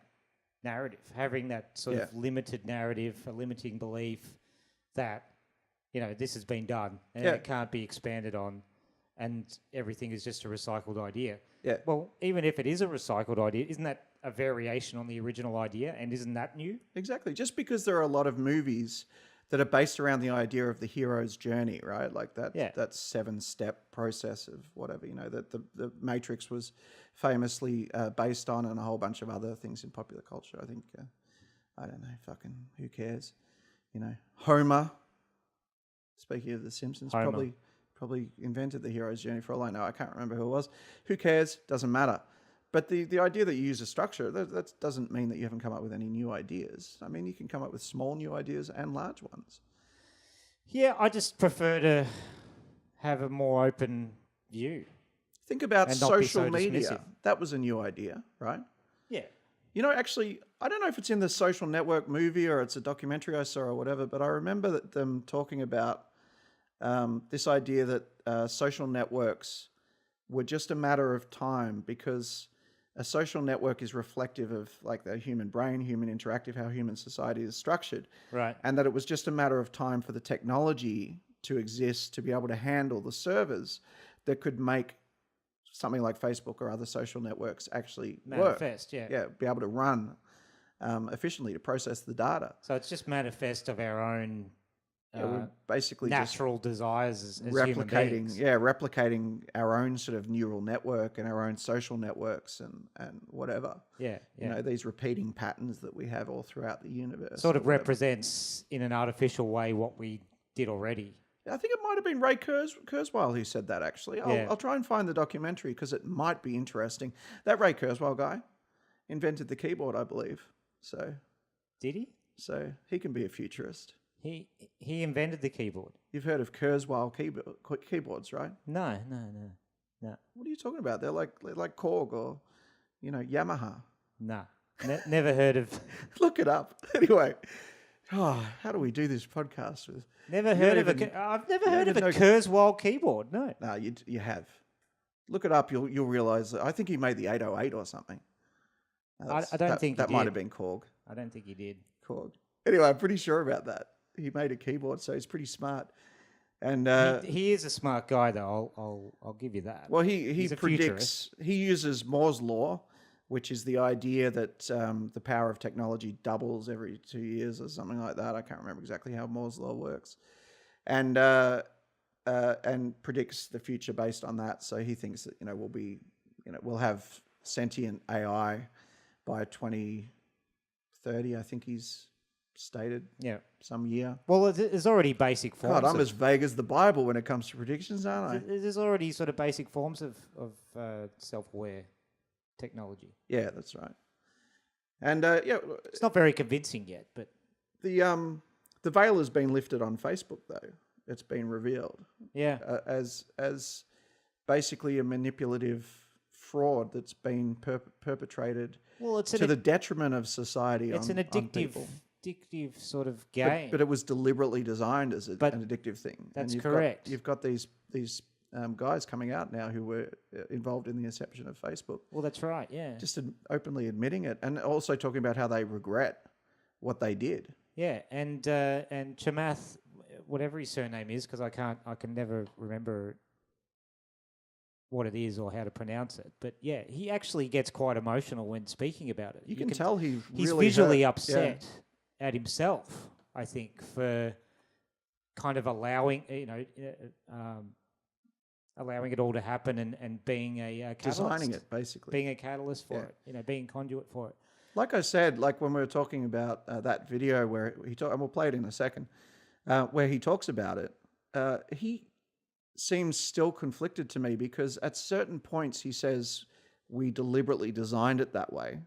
narrative, having that sort of limited narrative, a limiting belief that this has been done and it can't be expanded on, and everything is just a recycled idea. Yeah. Well, even if it is a recycled idea, isn't that a variation on the original idea, and isn't that new? Exactly. Just because there are a lot of movies that are based around the idea of the hero's journey, right? Like that 7-step process of whatever, that the Matrix was famously based on, and a whole bunch of other things in popular culture. I think, I don't know, fucking who cares? Homer, speaking of the Simpsons, probably invented the hero's journey for all I know. I can't remember who it was. Who cares? Doesn't matter. But the idea that you use a structure, that doesn't mean that you haven't come up with any new ideas. I mean, you can come up with small new ideas and large ones. Yeah, I just prefer to have a more open view. Think about And not be so social media. dismissive. That was a new idea, right? Yeah. You know, actually, I don't know if it's in the Social Network movie or it's a documentary I saw or whatever, but I remember them talking about this idea that social networks were just a matter of time, because a social network is reflective of like the human brain, human interactive, how human society is structured. Right. And that it was just a matter of time for the technology to exist to be able to handle the servers that could make something like Facebook or other social networks actually Manifest, work. yeah. Be able to run efficiently to process the data. So it's just manifest of our own We're basically natural desires as human replicating, beings. replicating our own sort of neural network and our own social networks and whatever. Yeah, You know, these repeating patterns that we have all throughout the universe. Sort or of whatever. represents in an artificial way what we did already. I think it might have been Ray Kurzweil who said that, actually. I'll try and find the documentary because it might be interesting. That Ray Kurzweil guy invented the keyboard, I believe. So Did he? he can be a futurist. He invented the keyboard. You've heard of Kurzweil keyboards, right? No. What are you talking about? They're like Korg or, Yamaha. No. Never heard of... Look it up. Anyway, how do we do this podcast with... Never heard of I've never heard of a Kurzweil keyboard, no. No, you have. Look it up, you'll realise that I think he made the 808 or something. I don't think he that might did. have been Korg. I don't think he did. Korg. Anyway, I'm pretty sure about that. He made a keyboard, so he's pretty smart. And He is a smart guy, though. I'll give you that. well, he He's a predicts. He uses Moore's law, which is the idea that the power of technology doubles every 2 years or something like that. I can't remember exactly how Moore's law works, and predicts the future based on that. So he thinks that we'll have sentient AI by 2030. I think he's stated. Yeah. Some year. Well, there's already basic forms. God, I'm as vague as the Bible when it comes to predictions, aren't I? There's already sort of basic forms of self-aware technology. Yeah, that's right. And It's not very convincing yet, but the veil has been lifted on Facebook, though. It's been revealed yeah. as basically a manipulative fraud that's been perpetrated to the detriment of society. It's an an addictive sort of game. But it was deliberately designed as an addictive thing. That's and correct. You've got these guys coming out now who were involved in the inception of Facebook. Well, that's right, yeah. Just openly admitting it, and also talking about how they regret what they did. Yeah, and Chamath, whatever his surname is, because I can never remember what it is or how to pronounce it. But yeah, he actually gets quite emotional when speaking about it. You can tell he's really visually hurt. upset at himself, I think, for kind of allowing allowing it all to happen and being a catalyst. Designing it, basically. Being a catalyst for it, being conduit for it. Like I said, like when we were talking about that video where he talked, and we'll play it in a second, where he talks about it, he seems still conflicted to me because at certain points he says we deliberately designed it that way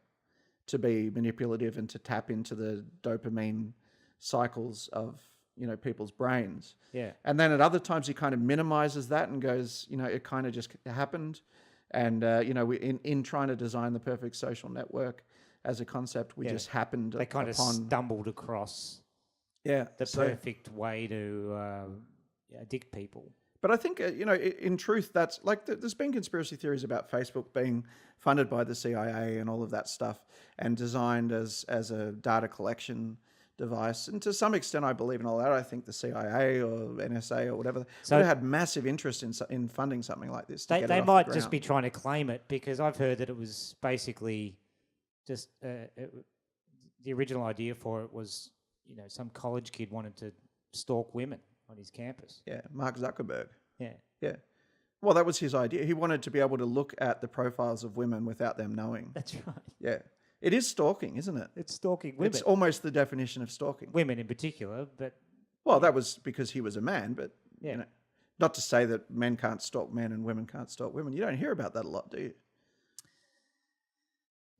to be manipulative and to tap into the dopamine cycles of people's brains. Yeah. And then at other times he kind of minimizes that and goes, it kind of just happened. And, we in trying to design the perfect social network as a concept, we just happened They kind of stumbled across the perfect way to addict people. But I think, in truth, that's like there's been conspiracy theories about Facebook being funded by the CIA and all of that stuff and designed as a data collection device. And to some extent, I believe in all that. I think the CIA or NSA or whatever would have had massive interest in funding something like this. They might just be trying to claim it because I've heard that it was basically just the original idea for it was, some college kid wanted to stalk women on his campus. Yeah, Mark Zuckerberg. Yeah. Yeah. Well, that was his idea. He wanted to be able to look at the profiles of women without them knowing. That's right. Yeah. It is stalking, isn't it? It's stalking women. It's almost the definition of stalking. Women in particular, but... Well, that was because he was a man, but, yeah. Not to say that men can't stalk men and women can't stalk women. You don't hear about that a lot, do you?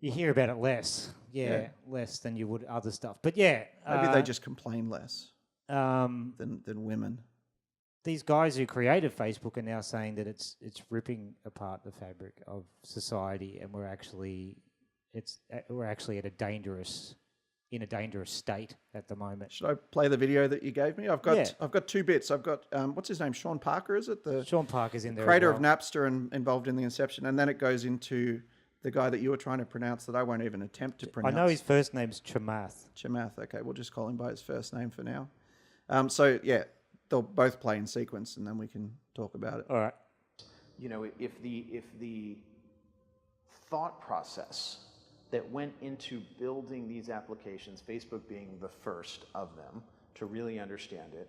You hear about it less. Yeah. Less than you would other stuff. But yeah. Maybe they just complain less Um, than women. these guys who created Facebook are now saying that it's ripping apart the fabric of society, and we're actually at a dangerous state at the moment. Should I play the video that you gave me? I've got 2 bits. I've got what's his name? Sean Parker, is it? The Sean Parker's in there. creator as well. of Napster and involved in the inception, and then it goes into the guy that you were trying to pronounce that I won't even attempt to I pronounce. know his first name's Chamath. Chamath. Okay, we'll just call him by his first name for now. So yeah, they'll both play in sequence, and then we can talk about it. All right. You know, if the thought process that went into building these applications, Facebook being the first of them to really understand it,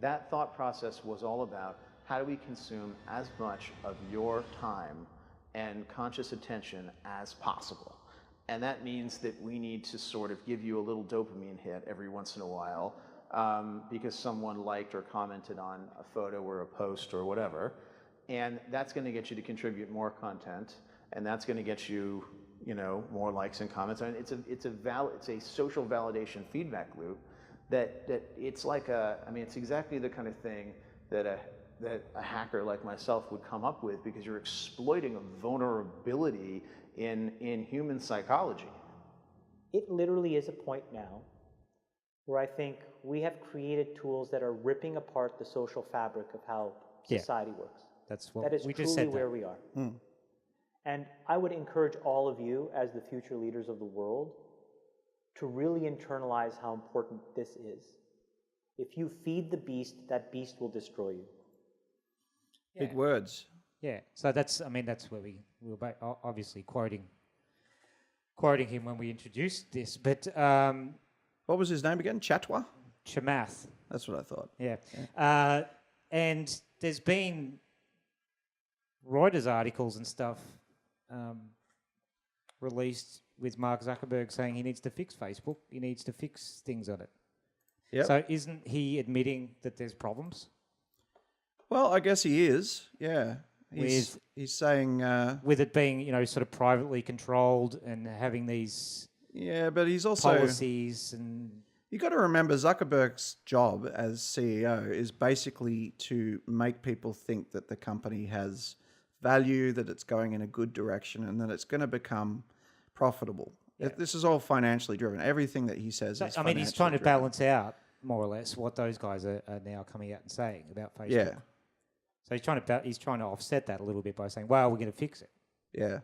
that thought process was all about how do we consume as much of your time and conscious attention as possible. And that means that we need to sort of give you a little dopamine hit every once in a while because someone liked or commented on a photo or a post or whatever. And that's going to get you to contribute more content, and that's going to get you, you know, more likes and comments. And it's a social validation feedback loop that it's like it's exactly the kind of thing that a hacker like myself would come up with, because you're exploiting a vulnerability in human psychology. It literally is a point now where I think we have created tools that are ripping apart the social fabric of how society works. That's what That is we truly just said. where we are. And I would encourage all of you, as the future leaders of the world, to really internalize how important this is. If you feed the beast, that beast will destroy you. Big words. Yeah. So that's where we were obviously quoting him when we introduced this. But What was his name again? Chatwa? Chamath. That's what I thought. Yeah. And there's been Reuters articles and stuff released with Mark Zuckerberg saying he needs to fix Facebook. He needs to fix things on it. Yep. So isn't he admitting that there's problems? Well, I guess he is. Yeah. He's saying... with it being, sort of privately controlled and having these yeah, but he's also... policies and... You got to remember, Zuckerberg's job as CEO is basically to make people think that the company has value, that it's going in a good direction, and that it's going to become profitable. Yeah. This is all financially driven. Everything that he says is financially he's trying to driven. balance out, more or less, what those guys are now coming out and saying about Facebook. Yeah. So he's trying to offset that a little bit by saying, well, we're going to fix it. Yeah.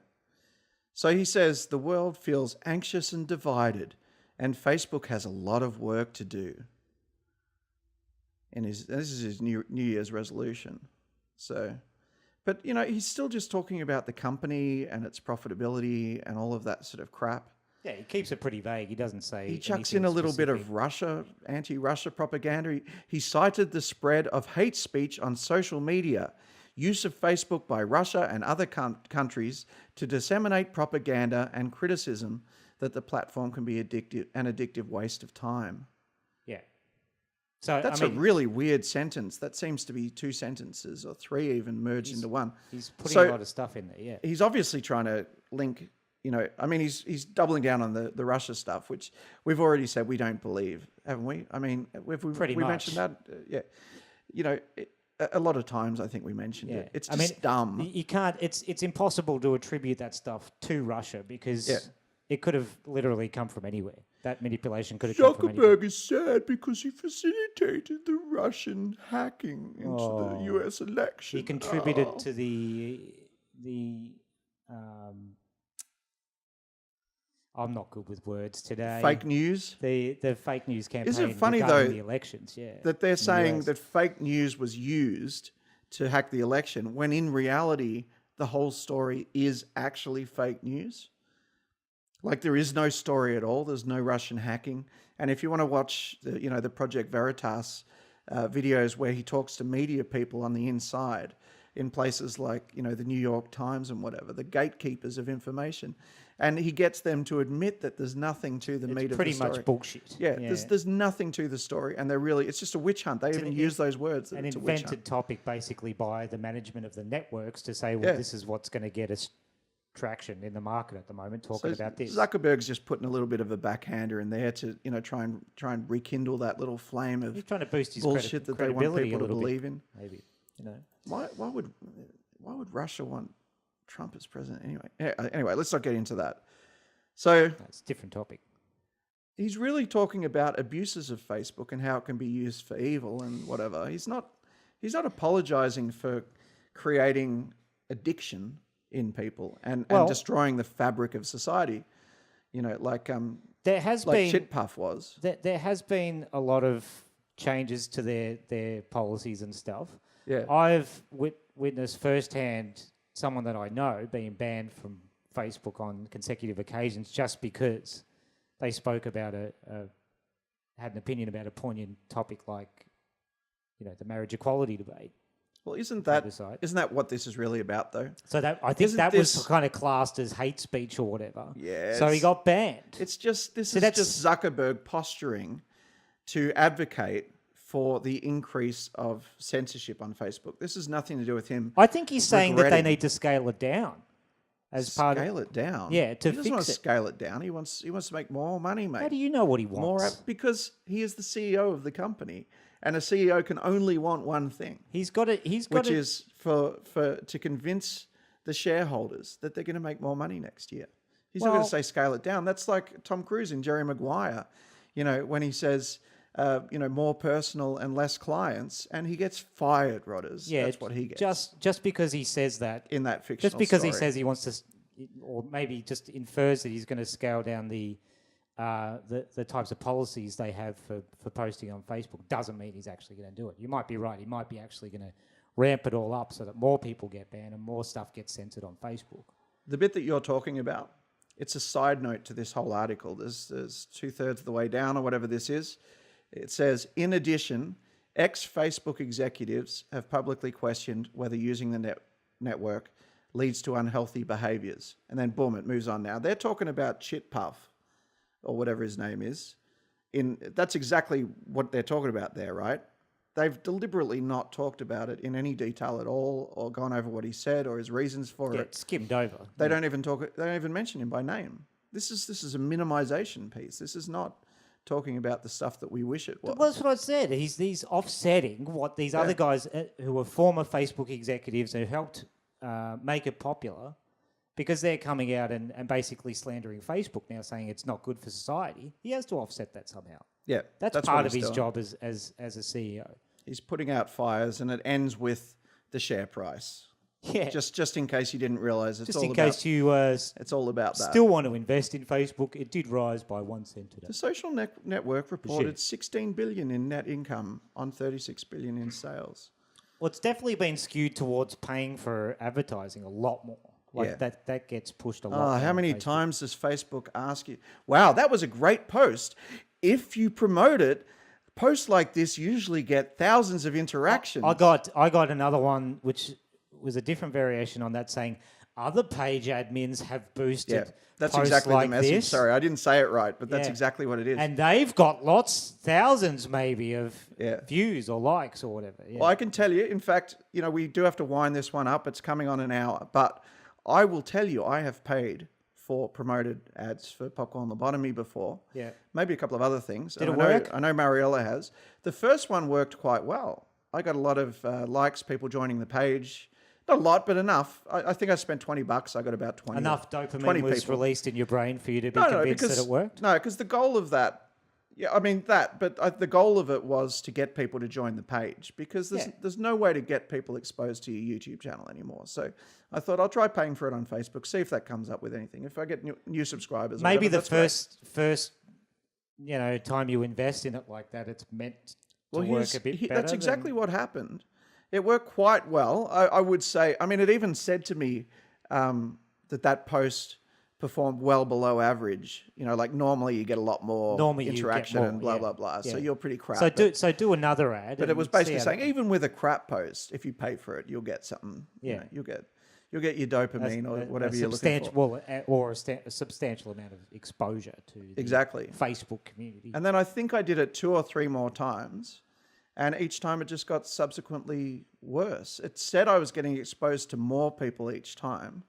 So he says, the world feels anxious and divided, and Facebook has a lot of work to do. And this is his New Year's resolution. So, but, he's still just talking about the company and its profitability and all of that sort of crap. Yeah, he keeps it pretty vague. He doesn't say He chucks anything in a little bit specific. of Russia, anti-Russia propaganda. He cited the spread of hate speech on social media, use of Facebook by Russia and other countries to disseminate propaganda and criticism that the platform can be an addictive waste of time. Yeah. So That's a really weird sentence. That seems to be 2 sentences or 3 even merged into one. He's putting a lot of stuff in there, yeah. He's obviously trying to link, he's doubling down on the Russia stuff, which we've already said we don't believe, haven't we? I mean, we mentioned that? Yeah. A lot of times I think we mentioned it. It's just dumb. You can't, it's impossible to attribute that stuff to Russia because it could have literally come from anywhere. That manipulation could have come from anywhere. Zuckerberg is sad because he facilitated the Russian hacking into the US election. He contributed to the I'm not good with words today. Fake news? The fake news campaign. Isn't it funny, regarding though, the elections, yeah. that they're saying US. that fake news was used to hack the election, when in reality, the whole story is actually fake news? Like, there is no story at all. There's no Russian hacking. And if you want to watch the Project Veritas videos where he talks to media people on the inside in places like, the New York Times and whatever, the gatekeepers of information, and he gets them to admit that there's nothing to the meat of the story. It's pretty much bullshit. Yeah. There's nothing to the story, and it's just a witch hunt. They even use those words. That An it's a witch invented hunt. topic basically by the management of the networks to say, well, this is what's going to get us traction in the market at the moment talking about this. Zuckerberg's just putting a little bit of a backhander in there to try and rekindle that little flame of He's trying to boost his bullshit that they want credibility people a to little believe bit, in. maybe. Why would Russia want Trump as president anyway? Anyway, let's not get into that. So That's a different topic. he's really talking about abuses of Facebook and how it can be used for evil and whatever. He's not apologizing for creating addiction in people and destroying the fabric of society. Like There has like been Chitpuff was. there has been a lot of changes to their policies and stuff. Yeah. I've witnessed firsthand someone that I know being banned from Facebook on consecutive occasions just because they spoke about had an opinion about a poignant topic like, the marriage equality debate. Well, isn't that what this is really about, though? So that I think Isn't was this- kind of classed as hate speech or whatever. Yeah. So he got banned. It's just this So is that's- just Zuckerberg posturing to advocate for the increase of censorship on Facebook. This has nothing to do with him. I think he's saying that they regretting- need to scale it down as part of. Scale it down. Yeah, to he doesn't want fix to it. scale it down. He wants to make more money, mate. How do you know what he More wants? because he is the CEO of the company, and a CEO can only want one thing, He's got it. which is to convince the shareholders that they're going to make more money next year. He's not going Well- to say scale it down. That's like Tom Cruise in Jerry Maguire, when he says, more personal and less clients, and he gets fired, Rodders. Yeah, That's what he gets. Just because he says that, in that fictional just because he story. says he wants to, or maybe just infers that he's going to scale down the types of policies they have for posting on Facebook, doesn't mean he's actually going to do it. You might be right. He might be actually going to ramp it all up so that more people get banned and more stuff gets censored on Facebook. The bit that you're talking about, it's a side note to this whole article. There's 2/3 of the way down or whatever this is. It says, in addition, ex-Facebook executives have publicly questioned whether using the network leads to unhealthy behaviors. And then boom, it moves on now. They're talking about Chitpuff or whatever his name is. That's exactly what they're talking about there, right? They've deliberately not talked about it in any detail at all or gone over what he said or his reasons for Yeah, it. skimmed over. They don't even mention him by name. This is a minimization piece. This is not talking about the stuff that we wish it was. Well, that's what I said. He's offsetting what these other guys who are former Facebook executives who helped make it popular, because they're coming out and basically slandering Facebook now, saying it's not good for society. He has to offset that somehow. Yeah, That's what part of he's his doing. job as a CEO. He's putting out fires, and it ends with the share price. Yeah. Just in case you didn't realize, it's Just all in about, case you it's all about that. still want to invest in Facebook, it did rise by 1 cent today. The social network reported 16 billion in net income on 36 billion in sales. Well, it's definitely been skewed towards paying for advertising a lot more. Like Yeah. that gets pushed a lot. Oh, more how on many Facebook. times does Facebook ask you, wow, that was a great post. If you promote it, posts like this usually get thousands of interactions. I got another one which was a different variation on that, saying other page admins have boosted. Yeah, that's posts exactly like the message. this, Sorry, I didn't say it right, but that's Yeah. exactly what it is. and they've got thousands maybe of Yeah. views or likes or whatever. Yeah. Well, I can tell you, in fact, we do have to wind this one up. It's coming on an hour, but I will tell you, I have paid for promoted ads for Popcorn Lobotomy before. Yeah. Maybe a couple of other things. Did And it work? I know Mariella has. The first one worked quite well. I got a lot of likes, people joining the page. Not a lot, but enough. I think I spent $20. I got about 20. Enough dopamine 20 was people. released in your brain for you to be convinced that it worked? No, because the goal of that, the goal of it was to get people to join the page, because there's no way to get people exposed to your YouTube channel anymore. So I thought I'll try paying for it on Facebook, see if that comes up with anything. If I get new subscribers, or Maybe whatever, the that's great. first time you invest in it like that, it's meant to work a bit better. That's exactly what happened. It worked quite well. I would say, it even said to me that post performed well below average. Like normally you get a lot more Normally you get interaction more, and blah, yeah. blah, blah. So Yeah. you're pretty crap. So do another ad. But it and was see basically how saying, that- even with a crap post, if you pay for it, you'll get something. Yeah. You'll get your dopamine or whatever you're looking for. Well, or a substantial amount of exposure to the Exactly. Facebook community. And then I think I did it 2 or 3 more times, and each time it just got subsequently worse. It said I was getting exposed to more people each time,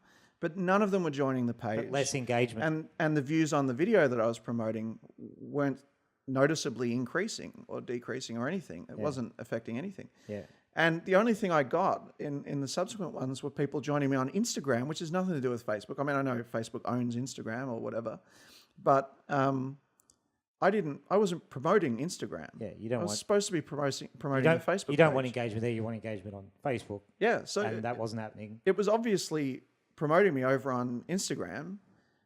but none of them were joining the page. But less engagement. And the views on the video that I was promoting weren't noticeably increasing or decreasing or anything. It wasn't affecting anything. Yeah. And the only thing I got in the subsequent ones were people joining me on Instagram, which has nothing to do with Facebook. I mean, I know Facebook owns Instagram or whatever, but I wasn't promoting Instagram. Yeah, you don't I was want... supposed to be promoting the Facebook You don't page. want engagement there, you want engagement on Facebook. Yeah, so And that wasn't happening. it was obviously promoting me over on Instagram,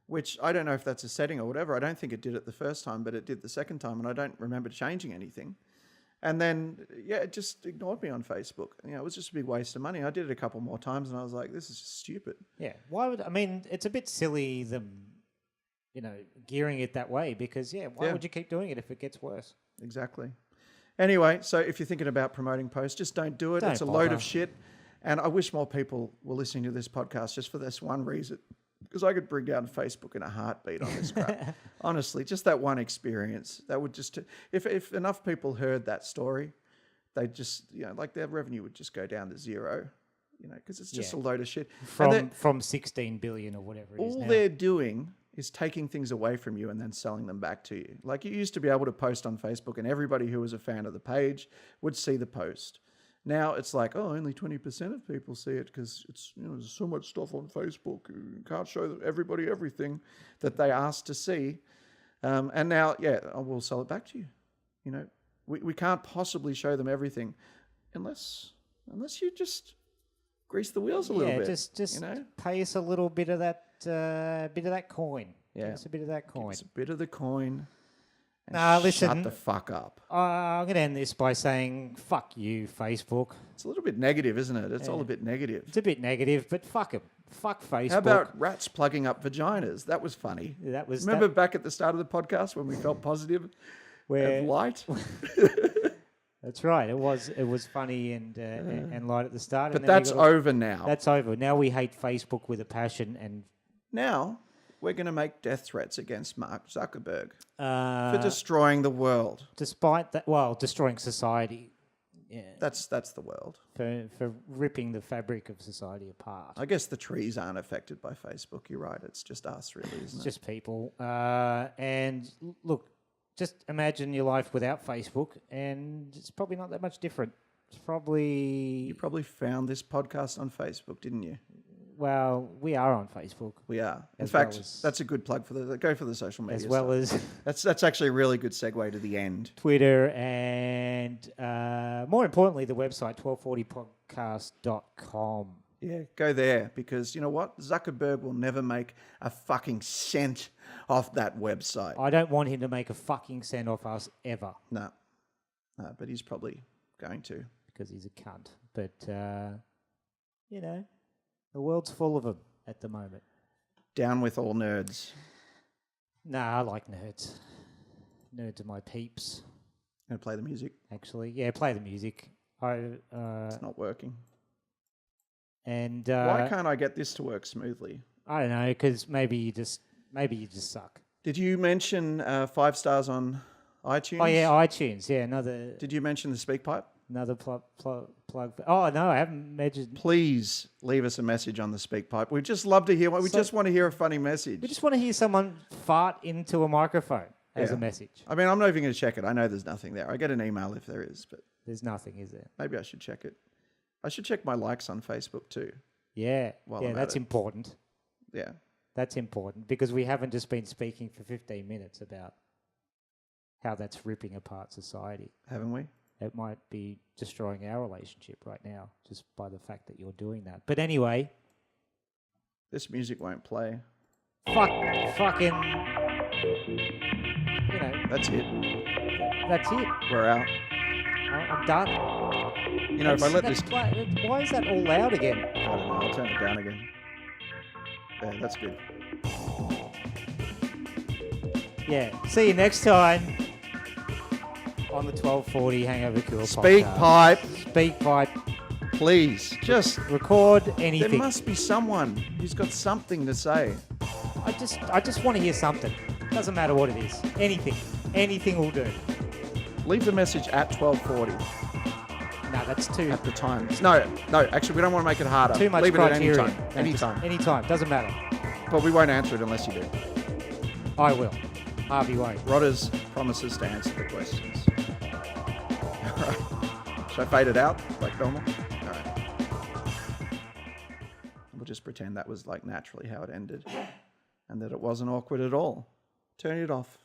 which I don't know if that's a setting or whatever. I don't think it did it the first time, but it did the second time, and I don't remember changing anything. And then, it just ignored me on Facebook. It was just a big waste of money. I did it a couple more times, and I was like, this is just stupid. Yeah. It's a bit silly, them, gearing it that way, because, why would you keep doing it if it gets worse? Exactly. Anyway, so if you're thinking about promoting posts, just don't do it. It's a load of shit. And I wish more people were listening to this podcast just for this one reason. Because I could bring down Facebook in a heartbeat on this crap. Honestly, just that one experience. That would just... If enough people heard that story, they'd just... their revenue would just go down to zero. Because it's just a load of shit. From 16 billion or whatever it is now. All they're doing is taking things away from you and then selling them back to you. Like, you used to be able to post on Facebook and everybody who was a fan of the page would see the post. Now it's like, only 20% of people see it because it's there's so much stuff on Facebook. You can't show everybody everything that they asked to see. And now, I will sell it back to you. We can't possibly show them everything unless you just grease the wheels a little bit. Just pay us a little bit of that coin. Yeah, give us a bit of that coin. Give us a bit of the coin. Listen. Shut the fuck up. I'm going to end this by saying, fuck you, Facebook. It's a little bit negative, isn't it? It's all a bit negative. It's a bit negative, but fuck it. Fuck Facebook. How about rats plugging up vaginas? That was funny. Remember back at the start of the podcast when we felt positive and light? That's right. It was funny and light at the start. But that's over now. That's over. Now we hate Facebook with a passion. And now we're going to make death threats against Mark Zuckerberg for destroying the world. Despite that, destroying society. Yeah, that's the world. For ripping the fabric of society apart. I guess the trees aren't affected by Facebook. You're right. It's just us, really, isn't it? It's just people. And look, just imagine your life without Facebook, and it's probably not that much different. It's probably... You probably found this podcast on Facebook, didn't you? Well, we are on Facebook. We are. In fact, that's a good plug for go for the social media. As well as... That's actually a really good segue to the end. Twitter and, more importantly, the website, 1240podcast.com. Yeah, go there because you know what? Zuckerberg will never make a fucking cent off that website. I don't want him to make a fucking cent off us ever. No, but he's probably going to. Because he's a cunt. But, the world's full of them at the moment. Down with all nerds. Nah, I like nerds. Nerds are my peeps. Gonna play the music? Actually, yeah, play the music. It's not working. And why can't I get this to work smoothly? I don't know, because maybe you just suck. Did you mention 5 stars on iTunes? Oh yeah, iTunes. Yeah, another. Did you mention the SpeakPipe? Another plug. Oh no, I haven't mentioned. Please leave us a message on the SpeakPipe. We just love to hear. We just want to hear a funny message. We just want to hear someone fart into a microphone as a message. I mean, I'm not even going to check it. I know there's nothing there. I get an email if there is, but there's nothing, is there? Maybe I should check it. I should check my likes on Facebook too. Yeah, that's important. Yeah, that's important because we haven't just been speaking for 15 minutes about how that's ripping apart society, haven't we? It might be destroying our relationship right now just by the fact that you're doing that. But anyway, this music won't play. Fucking, That's it. That's it. We're out. I'm done. If I let this... Why is that all loud again? I don't know. I'll turn it down again. Yeah, that's good. Yeah. See you next time on the 1240 Hangover Cure SpeakPipe. SpeakPipe. Please, just record anything. There must be someone who's got something to say. I just want to hear something. Doesn't matter what it is. Anything. Anything will do. Leave the message at 1240. No, That's too at the time. No, actually, we don't want to make it harder. too much Leave it at any criteria. time. No, just Anytime. anytime. Doesn't matter. But we won't answer it unless you do. I will. Harvey won't. Rodders promises to answer the questions. All right. Should I fade it out like normal? All right. We'll just pretend that was like naturally how it ended and that it wasn't awkward at all. Turn it off.